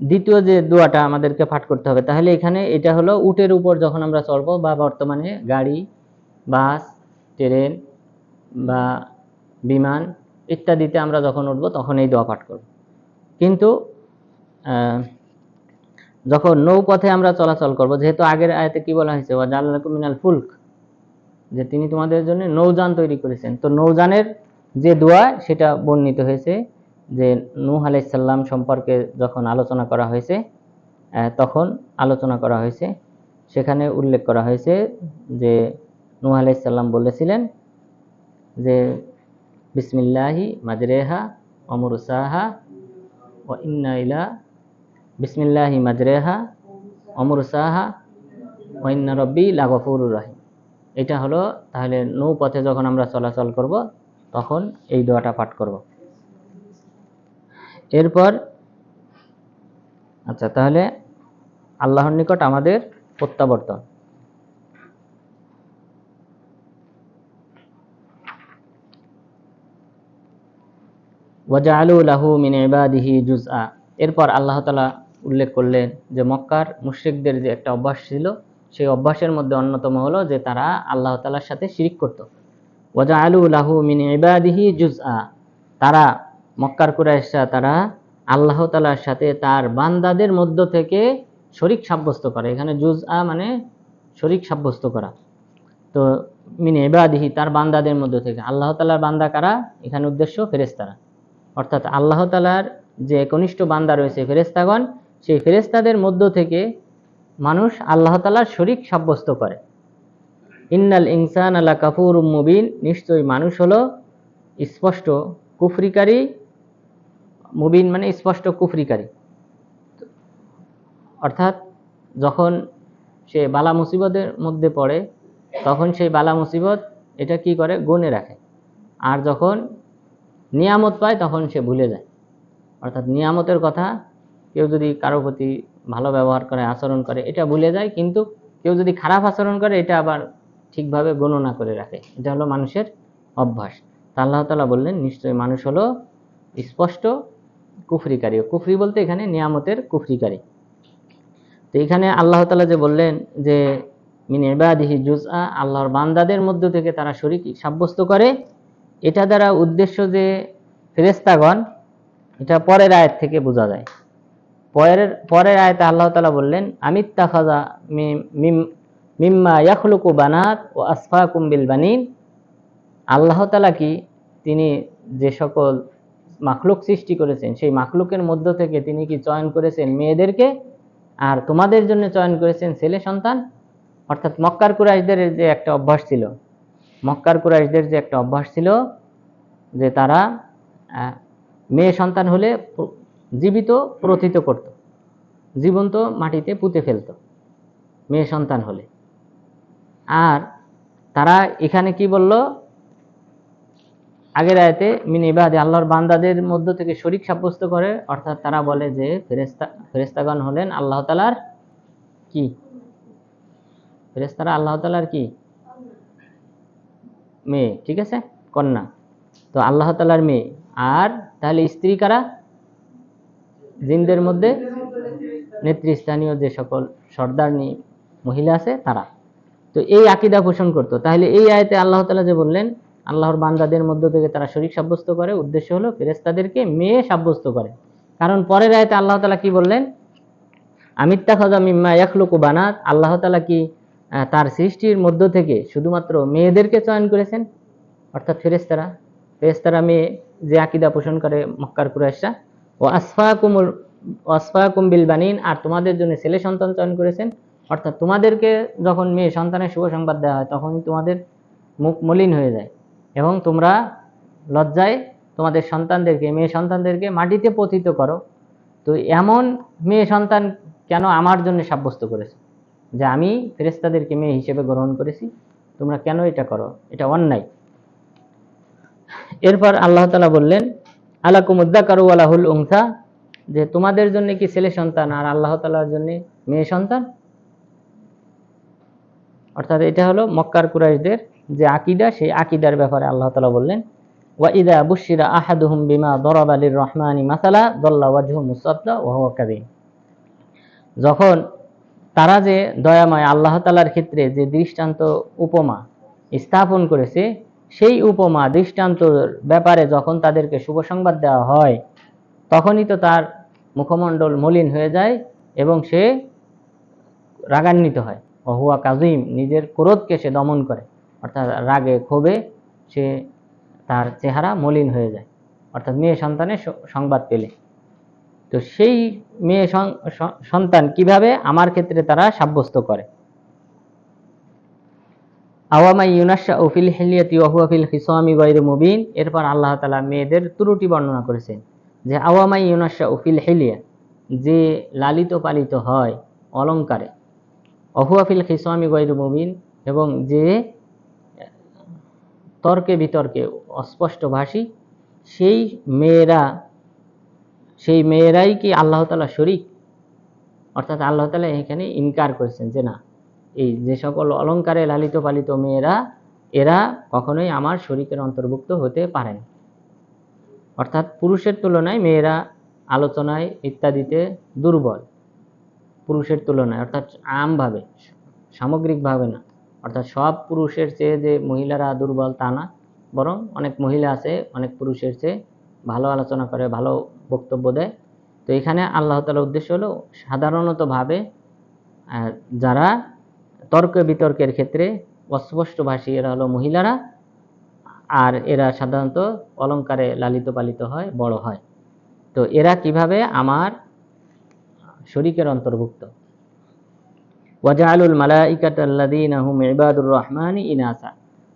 দ্বিতীয় যে দোয়াটা আমাদেরকে পাঠ করতে হবে, তাহলে এখানে এটা হলো উটের উপর যখন আমরা চড়বো, বা বর্তমানে গাড়ি, বাস, ট্রেন বা বিমান ইত্যাদিতে আমরা যখন উঠবো তখন এই দোয়া পাঠ করব। কিন্তু যখন নৌপথে আমরা চলাচল করব, যেহেতু আগের আয়াতে কি বলা হয়েছে, ওয়া জাআলা লাকুম মিনাল ফুলক, যে তিনি তোমাদের জন্য নৌযান তৈরি করেছেন। তো নৌযানের যে দোয়া সেটা বর্ণিত হয়েছে, যে নূহ আলাইহিস সালাম সম্পর্কে যখন আলোচনা করা হয়েছে, তখন আলোচনা করা হয়েছে, সেখানে উল্লেখ করা হয়েছে যে নূহ আলাইহিস সালাম বলেছিলেন যে বিসমিল্লাহি মাজরেহা ওয়া মুরসাহা ওয়া ইন্না ইলা বিসমিল্লাহি মাজরেহা ওয়া মুরসাহা ওয়া ইন্না রাব্বি লাগফুরুর রহিম। এটা হলো, তাহলে নৌপথে যখন আমরা চলাচল করব তখন এই দোয়াটা পাঠ করব। এরপর আচ্ছা, তাহলে আল্লাহর নিকট আমাদের প্রত্যাবর্তন। ওয়াজআলু লাহু মিন ইবাদিহি জুজআ। এরপর আল্লাহ তাআলা উল্লেখ করলেন যে মক্কার মুশরিকদের যে একটা অভ্যাস ছিল, সেই অভ্যাসের মধ্যে অন্যতম হলো যে তারা আল্লাহ তাআলার সাথে শিরিক করত। ওয়াজআলু লাহু মিন ইবাদিহি জুজআ, তারা মক্কার কুরাইশরা তারা আল্লাহ তাআলার সাথে তার বান্দাদের মধ্য থেকে শরিক সাব্যস্ত করে। এখানে জুজআ মানে শরিক সাব্যস্ত করা। তো মিন ইবাদিহি, তার বান্দাদের মধ্য থেকে। আল্লাহ তাআলার বান্দা কারা? এখানে উদ্দেশ্য ফেরেশতারা, অর্থাৎ আল্লাহ তাআলার যে কনিষ্ঠ বান্দা রয়েছে ফেরেশতাগণ, সেই ফেরেশতাদের মধ্য থেকে মানুষ আল্লাহ তাআলার শরিক সাব্যস্ত করে। ইন্নাল ইনসানা লাকাফুরুম মুবিন, নিশ্চয়ই মানুষ হলো স্পষ্ট কুফরিকারী। মুবিন মানে স্পষ্ট কুফরিকারী, অর্থাৎ যখন সে বালা মুসিবতের মধ্যে পড়ে তখন সেই বালা মুসিবত এটা কি করে? গুণে রাখে। আর যখন নিয়ামত পায় তখন সে ভুলে যায়। অর্থাৎ নিয়ামতের কথা কেউ যদি কারো প্রতি ভালো ব্যবহার করে, আচরণ করে, এটা ভুলে যায়, কিন্তু কেউ যদি খারাপ আচরণ করে এটা আবার ঠিকভাবে গণনা করে রাখে। এটা হলো মানুষের অভ্যাস। তা আল্লাহ তাআলা বললেন নিশ্চয়ই মানুষ হলো স্পষ্ট কুফরিকারী। কুফরি বলতে এখানে নিয়ামতের কুফরিকারী। তো এখানে আল্লাহ তাআলা যে বললেন যে মিন ইবাদিহি জুজআ, আল্লাহর বান্দাদের মধ্য থেকে তারা শরীক সাব্যস্ত করে, এটা দ্বারা উদ্দেশ্য যে ফেরেশতাগণ, এটা পরের আয়াত থেকে বোঝা যায়। পরের আয়াতে আল্লাহ তাআলা বললেন আমিত্তাখাযা মিম্মা ইয়াখলুকু বানাত ওয়া আসফাকুম বিল বানিন। আল্লাহ তাআলা কি তিনি যে সকল মাখলুক সৃষ্টি করেছেন সেই মাখলুকের মধ্য থেকে তিনি কি চয়ন করেছেন মেয়েদেরকে, আর তোমাদের জন্য চয়ন করেছেন ছেলে সন্তান। অর্থাৎ মক্কার কুরাইশদের যে একটা অভ্যাস ছিল যে তারা মেয়ে সন্তান হলে জীবিত প্রথিত করত, জীবন্ত মাটিতে পুঁতে ফেলত মেয়ে সন্তান হলে। আর তারা এখানে কি বলল আগের আয়াতে, মিন ইবাদি, আল্লাহর বান্দাদের মধ্য থেকে শরীক সাব্যস্ত করে, অর্থাৎ তারা বলে যে ফেরেশতাগণ হলেন আল্লাহ তাআলার কি? ফেরেশতারা আল্লাহ তাআলার কি? মেয়ে, ঠিক আছে, কন্যা। তো আল্লাহ তাআলার মেয়ে। আর তাহলে স্ত্রী কারা? জিনদের মধ্যে নেতৃস্থানীয় যে সকল সর্দারনি মহিলা আছে তারা। তো এই আকীদা পোষণ করত। তাহলে এই আয়াতে আল্লাহ তাআলা যে বললেন আল্লাহর বান্দাদের মধ্য থেকে তারা শরীক সাব্যস্ত করে, উদ্দেশ্য হলো ফেরেশতাদেরকে মেয়ে সাব্যস্ত করে। কারণ পরের আয়াতে আল্লাহ তাআলা কি বললেন? আমিত্তাখাযা মিম্মা ইয়াখলুকু বানাত, আল্লাহ তাআলা কি তার সৃষ্টির মধ্য থেকে শুধুমাত্র মেয়েদেরকে চয়ন করেছেন, অর্থাৎ ফেরেশতারা মেয়ে, যে আকীদা পোষণ করে মক্কার কুরাইশরা। ওয়াসফাকুম বিল বানিন, আর তোমাদের জন্য ছেলে সন্তান চয়ন করেছেন। অর্থাৎ তোমাদেরকে যখন মেয়ে সন্তানের শুভ সংবাদ দেওয়া হয় তখন তোমাদের মুখ মলিন হয়ে যায় এবং তোমরা লজ্জায় তোমাদের সন্তানদেরকে, মেয়ে সন্তানদেরকে মাটিতে পতিত করো। তো এমন মেয়ে সন্তান কেন আমার জন্য সাব্যস্ত করেছে যে আমি ফেরেশতাদেরকে মেয়ে হিসেবে গ্রহণ করেছি? তোমরা কেন এটা করো? এটা অন্যায়। এরপর আল্লাহ তাআলা বললেন, আলাকুমুদ্দাকারু ওয়া লাহুল উনসা, যে তোমাদের জন্য কি ছেলে সন্তান আর আল্লাহ তাআলার জন্য মেয়ে সন্তান? অর্থাৎ এটা হলো মক্কার কুরাইশদের যে আকীদা, সেই আকীদার ব্যাপারে আল্লাহ তাআলা বললেন, ওয়া ইযা বুশিরা আহাদুহুম বিমা দরাবা লির-রহমানি মাসালা দাল্লা ওয়াজহু মুসাদ্দা ওয়া হুয়া কাযীব। যখন তারা যে দয়াময় আল্লাহ তাআলার ক্ষেত্রে যে দৃষ্টান্ত উপমা স্থাপন করেছে, সেই উপমা দৃষ্টান্তর ব্যাপারে যখন তাদেরকে শুভ সংবাদ দেওয়া হয় তখনই তো তার মুখমণ্ডল মলিন হয়ে যায় এবং সে রাগান্বিত হয়। ওহুয়া কাযীম, নিজের ক্রোধকে সে দমন করে, অর্থাৎ রাগে ক্ষোভে সে তার চেহারা মলিন হয়ে যায়, অর্থাৎ মেয়ে সন্তানের সংবাদ পেলে। তো সেই মেয়ে সন্তান কিভাবে আমার ক্ষেত্রে তারা সাব্যস্ত করে। আওয়ামাই ইউনাশাউ ফিল হিলিয়াতি ওয়া হুয়া ফিল খিসামি গায়রু মুবিন। এরপর আল্লাহ তাআলা মেয়েদের ত্রুটি বর্ণনা করেছেন যে আওয়ামাই ইউনাশাউ ফিল হিলিয়া, যে লালিত পালিত হয় অলংকারে, ওয়া হুয়া ফিল খিসামি গায়রু মুবিন, এবং যে তর্কে বিতর্কে অস্পষ্ট ভাষী, সেই মেয়েরাই কি আল্লাহ তাআলা শরীক? অর্থাৎ আল্লাহ তাআলা এখানে ইনকার করেছেন যে না, এই যে সকল অলংকারে লালিত পালিত মেয়েরা, এরা কখনোই আমার শরীকের অন্তর্ভুক্ত হতে পারে না। অর্থাৎ পুরুষের তুলনায় মেয়েরা আলোচনায় ইত্যাদিতে দুর্বল, পুরুষের তুলনায়, অর্থাৎ আমভাবে, সামগ্রিকভাবে না। অর্থাৎ সব পুরুষের চেয়ে যে মহিলারা দুর্বল তা না, বরং অনেক মহিলা আছে অনেক পুরুষের চেয়ে ভালো আলোচনা করে, ভালো বক্তব্য দেয়। তো এখানে আল্লাহ তাআলার উদ্দেশ্য হলো সাধারণতভাবে যারা তর্ক বিতর্কের ক্ষেত্রে অস্পষ্টভাষী এরা হলো মহিলারা, আর এরা সাধারণত অলংকারে লালিত পালিত হয়, বড় হয়। তো এরা কিভাবে আমার শরীকের অন্তর্ভুক্ত। ওয়াজআলুল মালাইকাতা আল্লাযীনা হুম ইবাদুর রহমানি ইনাসা।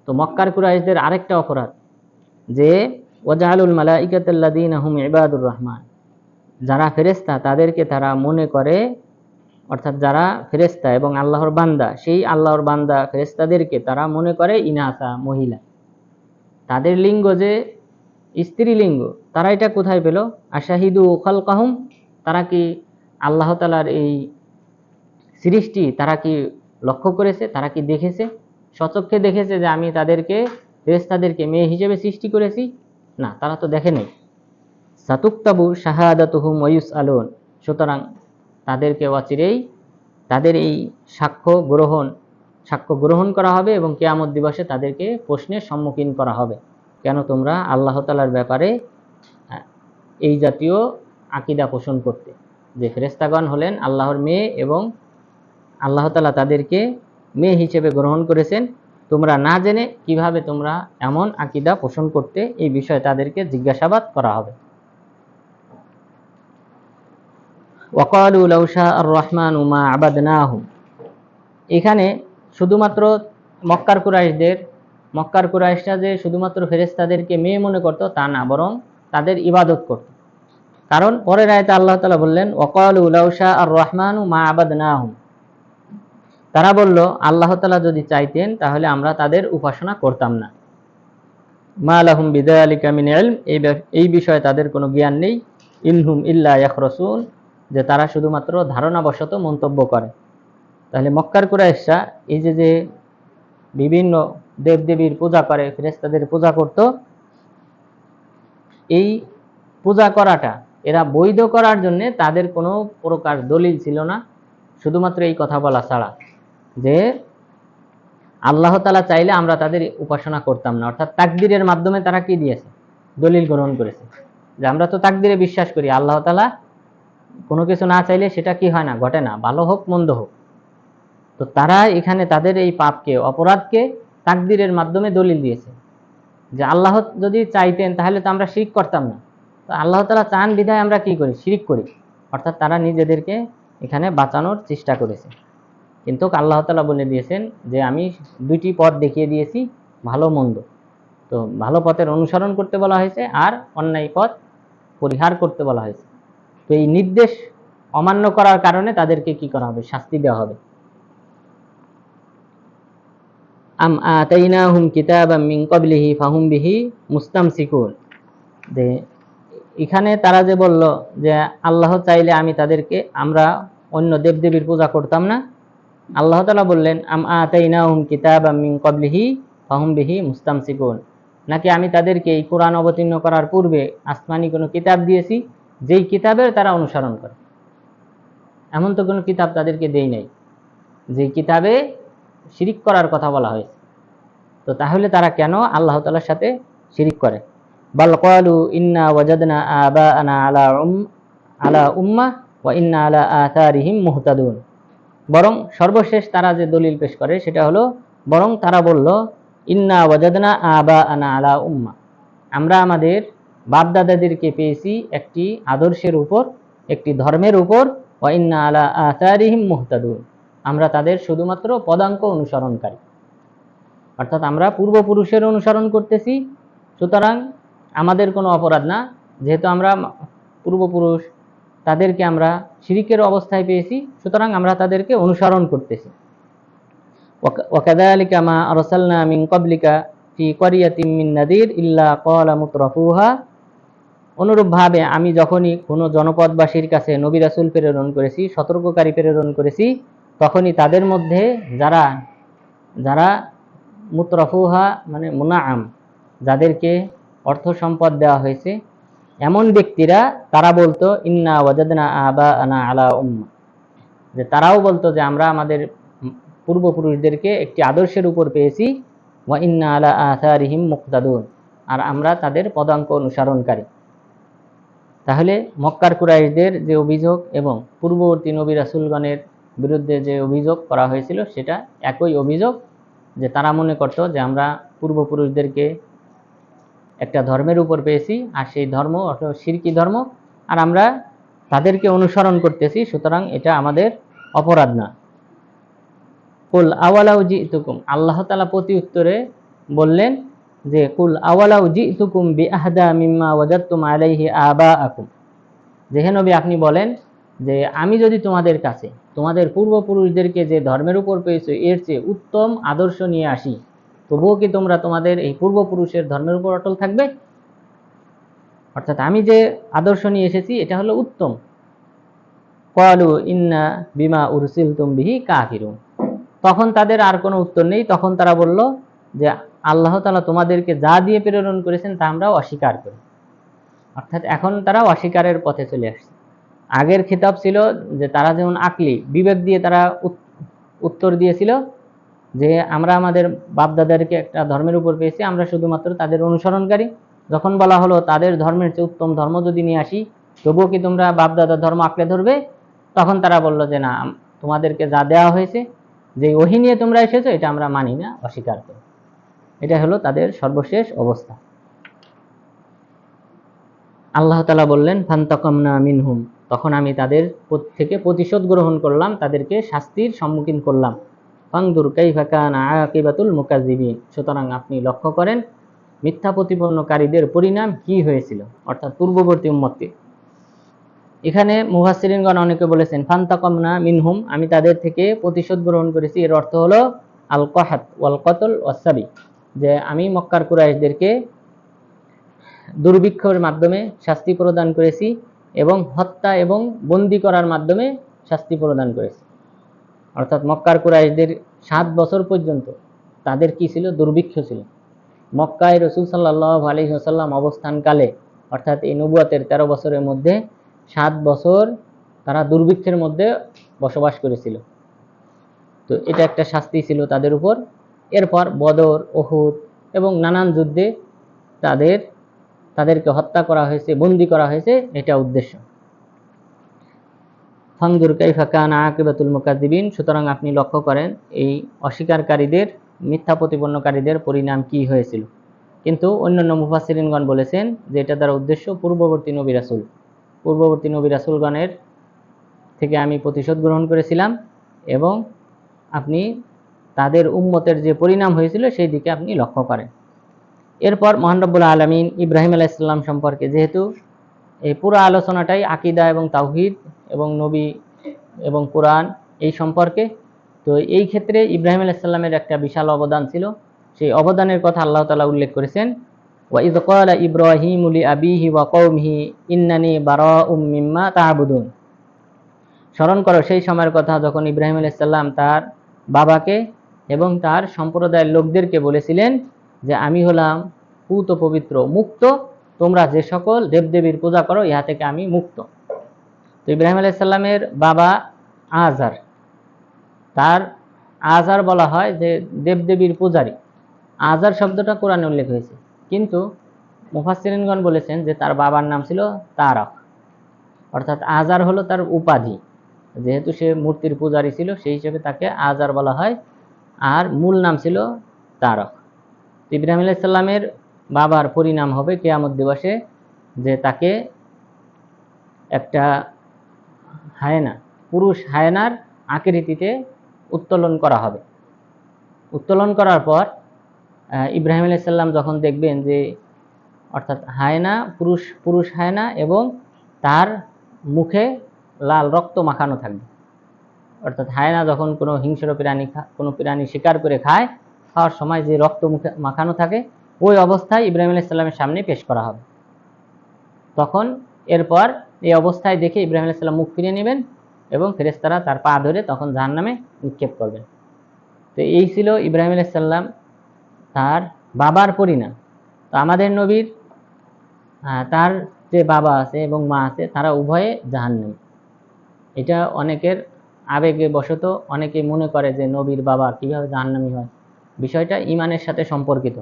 তো মক্কার কুরাইশদের আরেকটা অপরাধ যে ওয়াজআলুল মালাইকাতা আল্লাযীনা হুম ইবাদুর রহমান, যারা ফেরেশতা তাদেরকে তারা মনে করে, অর্থাৎ যারা ফেরেশতা এবং আল্লাহর বান্দা, সেই আল্লাহর বান্দা ফেরেশতাদেরকে তারা মনে করে ইনাসা, মহিলা। তাদের লিঙ্গ যে স্ত্রীলিঙ্গ, তারা এটা কোথায় পেল? আশাহিদু খালকাহুম, তারা কি আল্লাহ তাআলার এই সৃষ্টি তারা কি লক্ষ্য করেছে? তারা কি দেখেছে, স্বচক্ষে দেখেছে যে আমি ফেরেশতাদেরকে মেয়ে হিসেবে সৃষ্টি করেছি? না, তারা তো দেখে নাই। সাতুক্তাবু শাহাদাতুহুম ওয়া ইউসআলুন, সুতরাং তাদেরকে অচিরেই তাদের এই সাক্ষ্য গ্রহণ করা হবে এবং কিয়ামত দিবসে তাদেরকে প্রশ্নের সম্মুখীন করা হবে। কেন তোমরা আল্লাহ তাআলার ব্যাপারে এই জাতীয় আকীদা পোষণ করতে, যে ফেরেশতাগণ হলেন আল্লাহর মেয়ে এবং আল্লাহ তাআলা তাদেরকে মেয়ে হিসেবে গ্রহণ করেছেন, তোমরা না জেনে কিভাবে তোমরা এমন আকীদা পোষণ করতে, এই বিষয়ে তাদেরকে জিজ্ঞাসাবাদ করা হবে। ওয়াকালু লাউ শাআর রহমানু মা আবাদনাহুম, এখানে শুধুমাত্র মক্কার কুরাইশরা যে শুধুমাত্র ফেরেশতাদেরকে মেয়ে মনে করত তা না, বরং তাদের ইবাদত করত। কারণ পরের আয়াতে আল্লাহ তাআলা বললেন ওয়াকালু লাউ শাআর রহমানু মা আবাদনাহুম, তারা বলল আল্লাহ তাআলা যদি চাইতেন তাহলে আমরা তাদের উপাসনা করতাম না। মা লাহুম বিযালিকা মিন ইলম, এই বিষয়ে তাদের কোনো জ্ঞান নেই। ইনহুম ইল্লা ইয়াখরুসুন, যে তারা শুধুমাত্র ধারণাবশত মন্তব্য করে। তাহলে মক্কার কুরাইশরা এই যে বিভিন্ন দেবদেবীর পূজা করে, ফেরেশতাদের পূজা করত, এই পূজা করাটা এরা বৈধ করার জন্য তাদের কোনো প্রকার দলিল ছিল না, শুধুমাত্র এই কথা বলা ছাড়া যে আল্লাহ তাআলা চাইলে আমরা তাদের উপাসনা করতাম না। অর্থাৎ তাকদীরের মাধ্যমে তারা কি দিয়েছে? দলিল গ্রহণ করেছে যে আমরা তো তাকদীরে বিশ্বাস করি, আল্লাহ তাআলা কোনো কিছু না চাইলে সেটা কি হয় না, ঘটে না, ভালো হোক মন্দ হোক। তো তারা এখানে তাদের এই পাপকে, অপরাধকে তাকদীরের মাধ্যমে দলিল দিয়েছে যে আল্লাহ যদি চাইতেন তাহলে তো আমরা শিরক করতাম না, তো আল্লাহ তাআলা চান বিধায় আমরা কি করি? শিরিক করি। অর্থাৎ তারা নিজেদেরকে এখানে বাঁচানোর চেষ্টা করেছে। কিন্তু আল্লাহ তাআলা বলে দিয়েছেন যে আমি দুইটি পথ দেখিয়ে দিয়েছি, ভালো মন্দ। তো ভালো পথের অনুসরণ করতে বলা হয়েছে, আর অন্যায় পথ পরিহার করতে বলা হয়েছে। তো এই নির্দেশ অমান্য করার কারণে তাদেরকে কি করা হবে? শাস্তি দেওয়া হবে। আম আতাইনাহুম কিতাবাম মিন ক্বাবলিহি ফাহুম বিহি মুস্তামসিকুন। যে এখানে তারা যে বলল যে আল্লাহ চাইলে আমরা অন্য দেবদেবীর পূজা করতাম না, আল্লাহ তাআলা বললেন আম আতাইনাহুম কিতাবাম মিন ক্বাবলিহি ফাহুম বিহি মুস্তামসিকুন, নাকি আমি তাদেরকে এই কোরআন অবতীর্ণ করার পূর্বে আসমানি কোনো কিতাব দিয়েছি যেই কিতাবের তারা অনুসরণ করে? এমন তো কোনো কিতাব তাদেরকে দেই নাই যে কিতাবে শিরিক করার কথা বলা হয়েছে। তো তাহলে তারা কেন আল্লাহ তাআলার সাথে শিরিক করে? বাল ক্বালু ইন্না ওয়াজাদনা আবাআনা আলা উম্মাহ ওয়া ইন্না আলা আথারিহিম মুহতাদুন। বরং সর্বশেষ তারা যে দলিল পেশ করে সেটা হলো, বরং তারা বলল ইন্না ওয়াজাদনা আবাআনা আলা উম্মাহ, আমরা আমাদের বাপদাদাদেরকে পেয়েছি একটি আদর্শের উপর, একটি ধর্মের উপর, ওয়া ইন্না আলা আথারিহিম মুহতাদুন, আমরা তাদের শুধুমাত্র পদাঙ্ক অনুসরণকারী। অর্থাৎ আমরা পূর্বপুরুষের অনুসরণ করতেছি, সুতরাং আমাদের কোনো অপরাধ না, যেহেতু আমরা পূর্বপুরুষ তাদেরকে আমরা শিরিকের অবস্থায় পেয়েছি, সুতরাং আমরা তাদেরকে অনুসরণ করতেছি। ওয়াকাযালিকা মা আরসালনা মিন ক্বাবলিকা ফি ক্বরিয়াতিন মিন নাযির ইল্লা ক্বালা মুতরাফুহা। অনুরূপভাবে আমি যখনই কোনো জনপদবাসীর কাছে নবী রাসূল প্রেরণ করেছি, সতর্ককারী প্রেরণ করেছি, তখনই তাদের মধ্যে যারা যারা মুতরাফুহা মানে মুনাআম, যাদেরকে অর্থ সম্পদ দেওয়া হয়েছে, এমন ব্যক্তিরা তারা বলতো ইন্না ওয়াজাদনা আবাআনা আলা উম্মাহ, যে তারাও বলতো যে আমরা আমাদের পূর্বপুরুষদেরকে একটি আদর্শের উপর পেয়েছি, ওয়া ইন্না আলা আথারিহিম মুকতাদুন, আর আমরা তাদের পদাঙ্ক অনুসরণকারী। তাহলে মক্কার কুরাইশদের যে অভিযোগ এবং পূর্ববর্তী নবী রাসূলগণের বিরুদ্ধে যে অভিযোগ করা হয়েছিল সেটা একই অভিযোগ, যে তারা মনে করত যে আমরা পূর্বপুরুষদেরকে একটা ধর্মের উপর পেয়েছি, আর সেই ধর্ম অর্থাৎ শিরকি ধর্ম, আর আমরা তাদেরকে অনুসরণ করতেছি, সুতরাং এটা আমাদের অপরাধ না। কুল আওয়ালাউ জিতুকুম, আল্লাহ তাআলা প্রতি উত্তরে বললেন যে কুল আওয়ালাউ জিতুকুম বিআহদা মিম্মা ওয়াজাদতুম আলাইহি আবাআকুম, যে হে নবী আপনি বলেন যে আমি যদি তোমাদের কাছে তোমাদের পূর্বপুরুষদেরকে যে ধর্মের উপর পেয়েছো এর চেয়ে উত্তম আদর্শ নিয়ে আসি, তবুও কি তোমরা তোমাদের এই পূর্বপুরুষের ধর্মের উপর অটল থাকবে? অর্থাৎ আমি যে আদর্শ নিয়ে এসেছি এটা হলো উত্তম। ক্বালু ইন্না বিমা উরসিলতুম বিহি কাফিরুন, তখন তাদের আর কোনো উত্তর নেই, তখন তারা বলল যে আল্লাহ তাআলা তোমাদেরকে যা দিয়ে প্রেরণ করেছেন তা আমরা অস্বীকার করি। অর্থাৎ এখন তারা অস্বীকারের পথে চলে আসছে। আগের খিতাব ছিল যে তারা যেমন আকলি বিবেক দিয়ে তারা উত্তর দিয়েছিল যে আমরা আমাদের বাপদাদাদেরকে একটা ধর্মের উপর পেয়েছি, আমরা শুধুমাত্র তাদের অনুসরণকারী। যখন বলা হলো তাদের ধর্মের চেয়ে উত্তম ধর্ম যদি নিয়ে আসি, তবুও কি তোমরা বাপদাদার ধর্ম আঁকড়ে ধরবে? তখন তারা বলল যে না, তোমাদেরকে যা দেওয়া হয়েছে, যে ওহী নিয়ে তোমরা এসেছো, এটা আমরা মানি না, অস্বীকার করি। এটা হলো তাদের সর্বশেষ অবস্থা। আল্লাহ তাআলা বললেন ফান্তাকামনা মিনহুম, তখন আমি তাদের থেকে প্রতিশোধ গ্রহণ করলাম, তাদেরকে শাস্তির সম্মুখীন করলাম। ফানজুর কাইফা কানা আকিবাতুল মুকাজ্জিবিন, সুতরাং আপনি লক্ষ্য করেন মিথ্যা প্রতিপন্নকারীদের পরিণাম কি হয়েছিল, অর্থাৎ পূর্ববর্তী উম্মতকে। এখানে মুফাসসিরিনগণ অনেকে বলেছেন ফান্তাকামনা মিনহুম, আমি তাদের থেকে প্রতিশোধ গ্রহণ করেছি, এর অর্থ হলো আল কাহাত ওয়াল কতল ওয়াসসাবি, যে আমি মক্কার কুরাইশদেরকে দুর্ভিক্ষের মাধ্যমে শাস্তি প্রদান করেছি এবং হত্যা এবং বন্দী করার মাধ্যমে শাস্তি প্রদান করেছি। অর্থাৎ মক্কার কুরাইশদের 7 বছর পর্যন্ত তাদের কি ছিল? দুর্ভিক্ষ ছিল। মক্কায় রাসূল সাল্লাল্লাহু আলাইহি ওয়াসাল্লাম অবস্থানকালে, অর্থাৎ এই নবুয়তের 13 বছরের মধ্যে 7 বছর তারা দুর্ভিক্ষের মধ্যে বসবাস করেছিল। তো এটা একটা শাস্তি ছিল তাদের উপর। এরপর বদর, উহুদ এবং নানান যুদ্ধে তাদেরকে হত্যা করা হয়েছে, বন্দী করা হয়েছে, এটা উদ্দেশ্য। ফানজুর কাইফা কানা আকিবাতুল মুকাজ্জিবিন, সুতরাং আপনি লক্ষ্য করেন এই অস্বীকারীদের, মিথ্যা প্রতিপন্নকারীদের পরিণাম কি হয়েছিল। কিন্তু অন্যান্য মুফাসসিরিনগণ বলেছেন যে এটা দ্বারা উদ্দেশ্য পূর্ববর্তী নবী রাসূলগণের থেকে আমি প্রতিশোধ গ্রহণ করেছিলাম এবং আপনি তাদের উম্মতের যে পরিণাম হয়েছিল সেই দিকে আপনি লক্ষ্য করেন। এরপর মহান রব্বুল আলামিন ইব্রাহিম আলাইহিস সালাম সম্পর্কে, যেহেতু এই পুরো আলোচনাটাই আকীদা এবং তাওহীদ এবং নবী এবং কোরআন এই সম্পর্কে, তো এই ক্ষেত্রে ইব্রাহিম আলাইহিস সালামের একটা বিশাল অবদান ছিল। সেই অবদানের কথা আল্লাহ তাআলা উল্লেখ করেছেন, ওয়া ইয ক্বালা ইব্রাহিমু লিআবিহি ওয়া কওমিহি ইন্নানী বারাউম মিম্মা তা'বুদুন। স্মরণ করো সেই সময়ের কথা যখন ইব্রাহিম আলাইহিস সালাম তার বাবাকে এবং তার সম্প্রদায়ের লোকদেরকে বলেছিলেন যে আমি হলাম পূত পবিত্র, মুক্ত, তোমরা যে সকল দেবদেবীর পূজা করো ইহা থেকে আমি মুক্ত। তো ইব্রাহিম আলাইহিস সালামের বাবা আজার, তার আজার বলা হয় যে দেবদেবীর পূজারী। আজার শব্দটা কোরআনে উল্লেখ হয়েছে, কিন্তু মুফাসসিরিনগণ বলেছেন যে তার বাবার নাম ছিল তারাক, অর্থাৎ আজার হলো তার উপাধি। যেহেতু সে মূর্তির পূজারী ছিল সেই হিসেবে তাকে আজার বলা হয়, আর মূল নাম ছিল তারক। ইব্রাহিম আলাইহিস সালামের বাবার পরিণাম হবে কিয়ামত দিবসে যে তাকে একটা হায়না, পুরুষ হায়নার আকৃতিতে উত্তোলন করা হবে। উত্তোলন করার পর ইব্রাহিম আলাইহিস সালাম যখন দেখবেন যে অর্থাৎ হায়না, পুরুষ হায়না, এবং তার মুখে লাল রক্ত মাখানো থাকবে। অর্থাৎ হায়না যখন কোনো হিংস্র প্রাণী শিকার করে খাওয়ার সময় যে রক্ত মুখে মাখানো থাকে, ওই অবস্থায় ইব্রাহিম আলাইহিস সালামের সামনে পেশ করা হবে। তখন এরপর এই অবস্থায় দেখে ইব্রাহিম আলাইহিস সালাম মুখ ফিরিয়ে নেবেন এবং ফেরেশতারা তার পা ধরে তখন জাহান্নামে নিক্ষেপ করবেন। তো এই ছিল ইব্রাহিম আলাইহিস সালাম তার বাবার পরিণাম। তো আমাদের নবীর তার যে বাবা আছে এবং মা আছে তারা উভয়ে জাহান্নামী। এটা অনেকের আবেগে বশত অনেকেই মনে করে যে নবীর বাবা কিভাবে জাহান্নামী হয়। বিষয়টা ঈমানের সাথে সম্পর্কিত।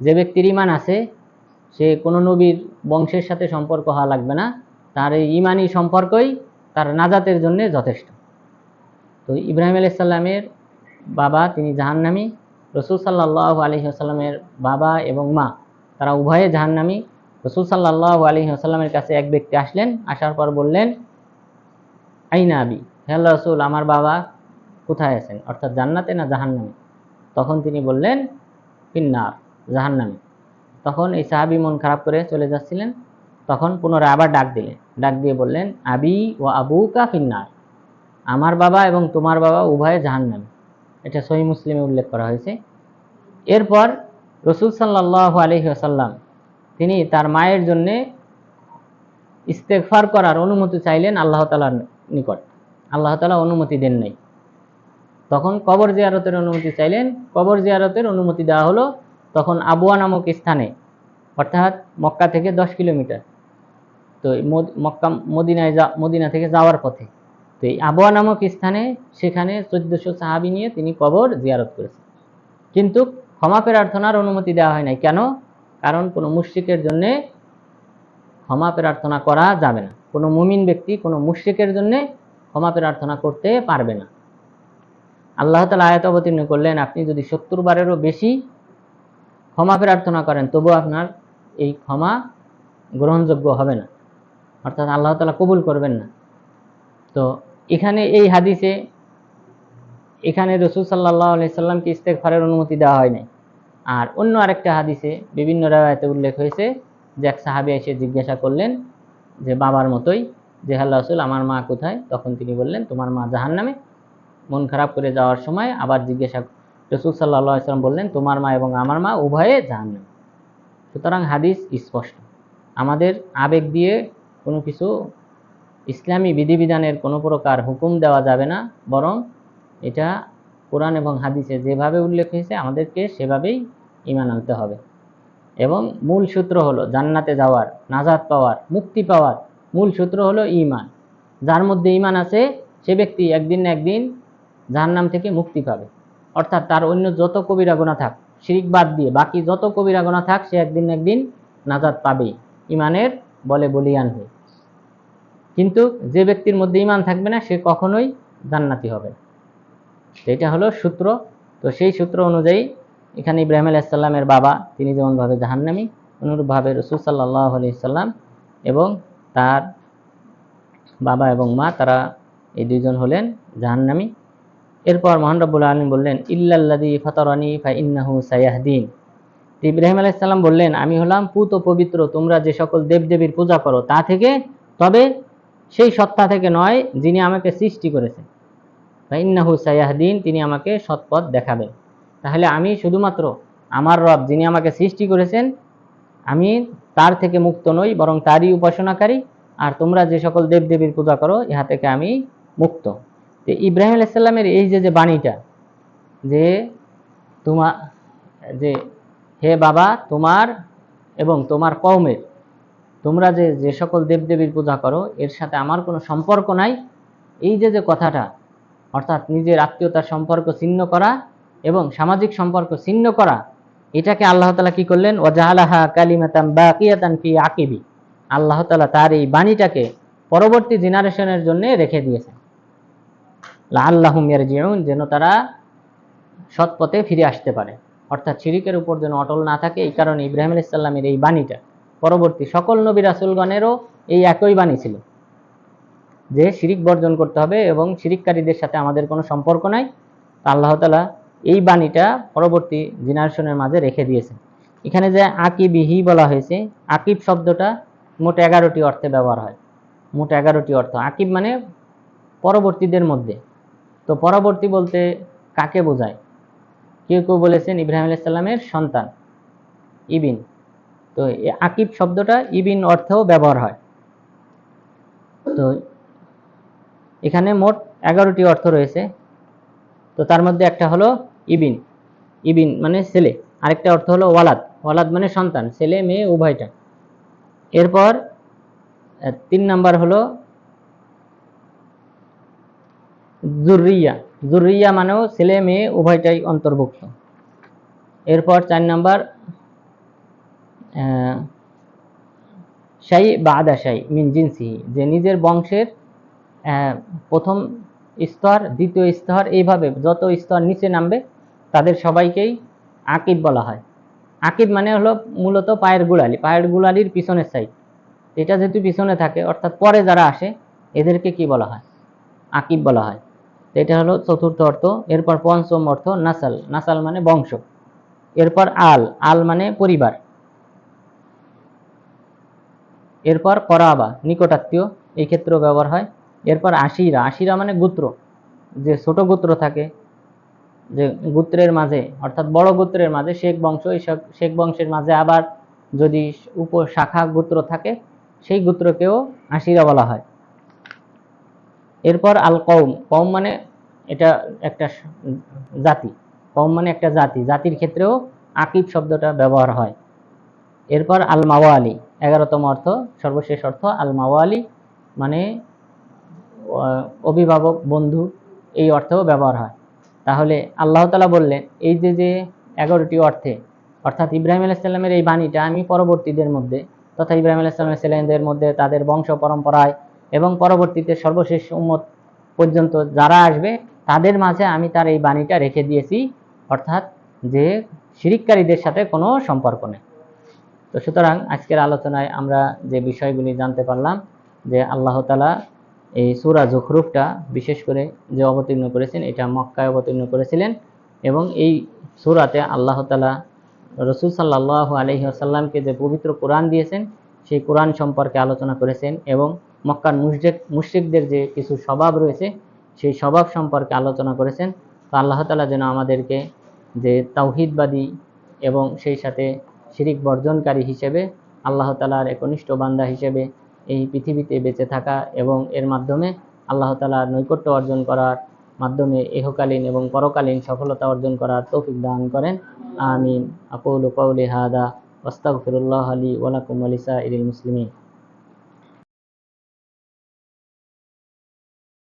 যে ব্যক্তির ঈমান আছে সে কোনো নবীর বংশের সাথে সম্পর্ক হওয়া লাগবে না, তার এই ঈমানি সম্পর্কই তার নাজাতের জন্য যথেষ্ট। তো ইব্রাহিম আলাইহিস সালামের বাবা তিনি জাহান্নামী, রাসূল সাল্লাল্লাহু আলাইহি ওয়াসাল্লামের বাবা এবং মা তারা উভয়ে জাহান্নামী। রাসূল সাল্লাল্লাহু আলাইহি ওয়াসাল্লামের কাছে এক ব্যক্তি আসলেন, আসার পর বললেন, আইনা আবি, হে আল্লাহর রাসূল আমার বাবা কোথায় আছেন, অর্থাৎ জান্নাতে না জাহান্নামে? তখন তিনি বললেন ফিন্নার, জাহান্নামে। তখন এই সাহাবী মন খারাপ করে চলে যাচ্ছিলেন, তখন পুনরায় আবার ডাক দিয়ে বললেন আবি ও আবুকা ফিন্নার, আমার বাবা এবং তোমার বাবা উভয়ে জাহান্নামে। এটা সহিহ মুসলিমে উল্লেখ করা হয়েছে। এরপর রাসূল সাল্লাল্লাহু আলাইহি ওয়াসাল্লাম তিনি তার মায়ের জন্য ইস্তেগফার করার অনুমতি চাইলেন আল্লাহ তাআলার নিকট। আল্লাহ তাআলা অনুমতি দেন নাই। তখন কবর জিয়ারতের অনুমতি চাইলেন, কবর জিয়ারতের অনুমতি দেওয়া হলো। তখন আবওয়া নামক স্থানে, অর্থাৎ মক্কা থেকে 10 কিলোমিটার, তো মদিনা থেকে যাওয়ার পথে, তো এই আবওয়া নামক স্থানে সেখানে 1400 সাহাবী নিয়ে তিনি কবর জিয়ারত করেছেন। কিন্তু ক্ষমা প্রার্থনার অনুমতি দেওয়া হয় নাই। কেন? কারণ কোনো মুশরিকের জন্য ক্ষমা প্রার্থনা করা যাবে না। কোনো মুমিন ব্যক্তি কোনো মুশরিকের জন্য ক্ষমা প্রার্থনা করতে পারবে না। আল্লাহ তাআলা আয়াত অবতীর্ণ করলেন, আপনি যদি 70 বারেরও বেশি ক্ষমা প্রার্থনা করেন তবুও আপনার এই ক্ষমা গ্রহণযোগ্য হবে না, অর্থাৎ আল্লাহ তাআলা কবুল করবেন না। তো এখানে এই হাদিসে এখানে রাসূল সাল্লাল্লাহু আলাইহি সাল্লামকে ইস্তেগফারের অনুমতি দেওয়া হয় নাই। আর অন্য আরেকটা হাদিসে বিভিন্ন রাওয়ায়াতে উল্লেখ হয়েছে যে এক সাহাবী এসে জিজ্ঞাসা করলেন যে বাবার মতোই, যে আল্লাহর রাসূল আমার মা কোথায়? তখন তিনি বললেন তোমার মা জাহান্নামে। মন খারাপ করে যাওয়ার সময় আবার জিজ্ঞাসা, রাসূল সাল্লাল্লাহু আলাইহি সাল্লাম বললেন তোমার মা এবং আমার মা উভয়ে জাহান্নামে। সুতরাং হাদিস স্পষ্ট। আমাদের আবেগ দিয়ে কোনো কিছু ইসলামী বিধিবিধানের কোনো প্রকার হুকুম দেওয়া যাবে না, বরং এটা কোরআন এবং হাদিসে যেভাবে উল্লেখ হয়েছে আমাদেরকে সেভাবেই ঈমান আনতে হবে। এবং মূল সূত্র হলো জান্নাতে যাওয়ার, নাজাত পাওয়ার, মুক্তি পাওয়ার মূল সূত্র হলো ঈমান। যার মধ্যে ঈমান আছে সে ব্যক্তি একদিন না একদিন জাহান্নাম থেকে মুক্তি পাবে। অর্থাৎ তার অন্য যত কবিরা গুনাহ থাক, শিরক বাদ দিয়ে বাকি যত কবিরা গুনাহ থাক, সে একদিন না একদিন নাজাত পাবেই ঈমানের বলে বলিয়ান হয়ে। কিন্তু যে ব্যক্তির মধ্যে ঈমান থাকবে না সে কখনোই জান্নাতি হবে না। এটা হলো সূত্র। তো সেই সূত্র অনুযায়ী এখানে ইব্রাহিম আলাইহিস সালামের বাবা তিনি যেমনভাবে জাহান্নামী, অনুরূপভাবে রাসূল সাল্লাল্লাহু আলাইহি সাল্লাম এবং তার বাবা এবং মা তারা এই দুইজন হলেন জাহান্নামী। এরপর মহান রব্বুল আলামিন বললেন ইল্লাল্লাযী ফাতারানি ফাইন্নাহু সায়াহদিন। ইব্রাহিম আলাইহিস সালাম বললেন আমি হলাম পুত পবিত্র, তোমরা যে সকল দেবদেবীর পূজা করো তা থেকে, তবে সেই সত্তা থেকে নয় যিনি আমাকে সৃষ্টি করেছেন। ফাইন্নাহু সায়াহদিন, তিনি আমাকে সৎপথ দেখাবেন। তাহলে আমি শুধুমাত্র আমার রব যিনি আমাকে সৃষ্টি করেছেন আমি তার থেকে মুক্ত নই, বরং তারই উপাসনাকারী। আর তোমরা যে সকল দেবদেবীর পূজা করো ইহা থেকে আমি মুক্ত। তো ইব্রাহিম আলাইহিস সালামের এই যে বাণীটা যে যে হে বাবা, তোমার এবং তোমার কওমের তোমরা যে সকল দেবদেবীর পূজা করো এর সাথে আমার কোনো সম্পর্ক নাই, এই যে কথাটা, অর্থাৎ নিজের আত্মীয়তার সম্পর্ক ছিন্ন করা এবং সামাজিক সম্পর্ক ছিন্ন করা, এটাকে আল্লাহ তাআলা কি করলেন? ওয়াজালাহা কালিমাতান বাকিয়াতান ফি আকিবি, আল্লাহ তাআলা তার এই বাণীটাকে পরবর্তী জেনারেশনের জন্য রেখে দিয়েছেন। লাআল্লাহুম ইয়ারজিউন, যেন তারা সৎ পথে ফিরে আসতে পারে, অর্থাৎ শিরিকের উপর যেন অটল না থাকে। এই কারণে ইব্রাহিম আলাইহিস সালামের এই বাণীটা পরবর্তী সকল নবী রাসূলগণেরও এই একই বাণী ছিল যে শিরিক বর্জন করতে হবে এবং শিরিককারীদের সাথে আমাদের কোনো সম্পর্ক নাই। আল্লাহ তাআলা এই বাণীটা পরবর্তী জেনারেশনের মাঝে রেখে দিয়েছেন। এখানে যে আকিবিহি বলা হয়েছে, আকিব শব্দটা মোট 11টি অর্থে ব্যবহার হয়, মোট 11টি অর্থ। আকিব মানে পরবর্তীদের মধ্যে। তো পরবর্তী বলতে কাকে বোঝায়? কেউ কেউ বলেছেন ইব্রাহিম আলাইহিস সালামের সন্তান ইবিন। তো এই আকিব শব্দটা ইবিন অর্থেও ব্যবহার হয়। তো এখানে মোট 11টি অর্থ রয়েছে। তো তার মধ্যে একটা হলো ইবিন, ইবিন মানে ছেলে। আরেকটা অর্থ হলো ওয়ালাদ, ওয়ালাদ মানে সন্তান, ছেলে মেয়ে উভয়টা। এরপর 3 নাম্বার হলো যুররিয়া, যুররিয়া মানেও ছেলে মেয়ে উভয়টাই অন্তর্ভুক্ত। এরপর 4 নাম্বার শাই বাদা শাই মিন জিনসিহি, যে নিজের বংশের প্রথম স্তর, দ্বিতীয় স্তর, এইভাবে যত স্তর নিচে নামবে তাদের সবাইকেই আকিব বলা হয়। আকিব মানে হলো মূলত পায়ের গোড়ালি, পায়ের গোড়ালির পিছনের সাইড, এটা যেহেতু পিছনে থাকে অর্থাৎ পরে যারা আসে এদেরকে কি বলা হয়? আকিব বলা হয়। এটা হলো চতুর্থ অর্থ। এরপর পঞ্চম অর্থ নাসাল, নাসাল মানে বংশ। এরপর আল, আল মানে পরিবার। এরপর করাবা নিকটাত্মীয়, এই ক্ষেত্রেও ব্যবহার হয়। এরপর আশিরা, আশিরা মানে গোত্র, যে ছোট গোত্র থাকে, যে গোত্রের মাঝে অর্থাৎ বড় গোত্রের মাঝে শেখ বংশ, এই শেখ বংশের মাঝে আবার যদি উপশাখা গোত্র থাকে সেই গোত্রকেও আশিরা বলা হয়। এরপর আল কওম, কওম মানে এটা একটা জাতি, কওম মানে একটা জাতি, জাতির ক্ষেত্রেও আকিব শব্দটা ব্যবহার হয়। এরপর আল মাওয়ালি, 11তম অর্থ, সর্বশেষ অর্থ আল মাওয়ালি মানে অভিভাবক, বন্ধু, এই অর্থেও ব্যবহার হয়। তাহলে আল্লাহ তাআলা বললেন এই যে 11টি অর্থে, অর্থাৎ ইব্রাহিম আলাইহিস সালামের এই বাণীটা আমি পরবর্তীদের মধ্যে তথা ইব্রাহিম আলাইহিস সালামের ছেলেদের মধ্যে, তাদের বংশ পরম্পরায় এবং পরবর্তীতে সর্বশেষ উম্মত পর্যন্ত যারা আসবে তাদের মাঝে আমি তার এই বাণীটা রেখে দিয়েছি, অর্থাৎ যে শিরিককারীদের সাথে কোনো সম্পর্ক নেই। তো সুতরাং আজকের আলোচনায় আমরা যে বিষয়গুলি জানতে পারলাম যে আল্লাহ তাআলা এই সূরা যুখরুফটা বিশেষ করে যে অবতীর্ণ করেছেন এটা মক্কায় অবতীর্ণ করেছিলেন এবং এই সূরাতে আল্লাহ তাআলা রাসূল সাল্লাল্লাহু আলাইহি ওয়াসাল্লামকে যে পবিত্র কোরআন দিয়েছেন সেই কোরআন সম্পর্কে আলোচনা করেছেন এবং মক্কার মুশরিকদের যে কিছু স্বভাব রয়েছে সেই স্বভাব সম্পর্কে আলোচনা করেছেন। তো আল্লাহ তাআলা যেন আমাদেরকে যে তাওহীদবাদী এবং সেই সাথে শিরিক বর্জনকারী হিসেবে আল্লাহ তাআলার একনিষ্ঠ বান্দা হিসেবে এই পৃথিবীতে বেঁচে থাকা এবং এর মাধ্যমে আল্লাহ তাআলার নৈকট্য অর্জন করার মাধ্যমে ইহকালীন এবং পরকালীন সফলতা অর্জন করার তৌফিক দান করেন। আমিন। আকুলু কওলি হাদা ওয়াস্তাগফিরুল্লাহ লি ওয়া লাকুম ওয়া লিসাইরিল মুসলিমিন।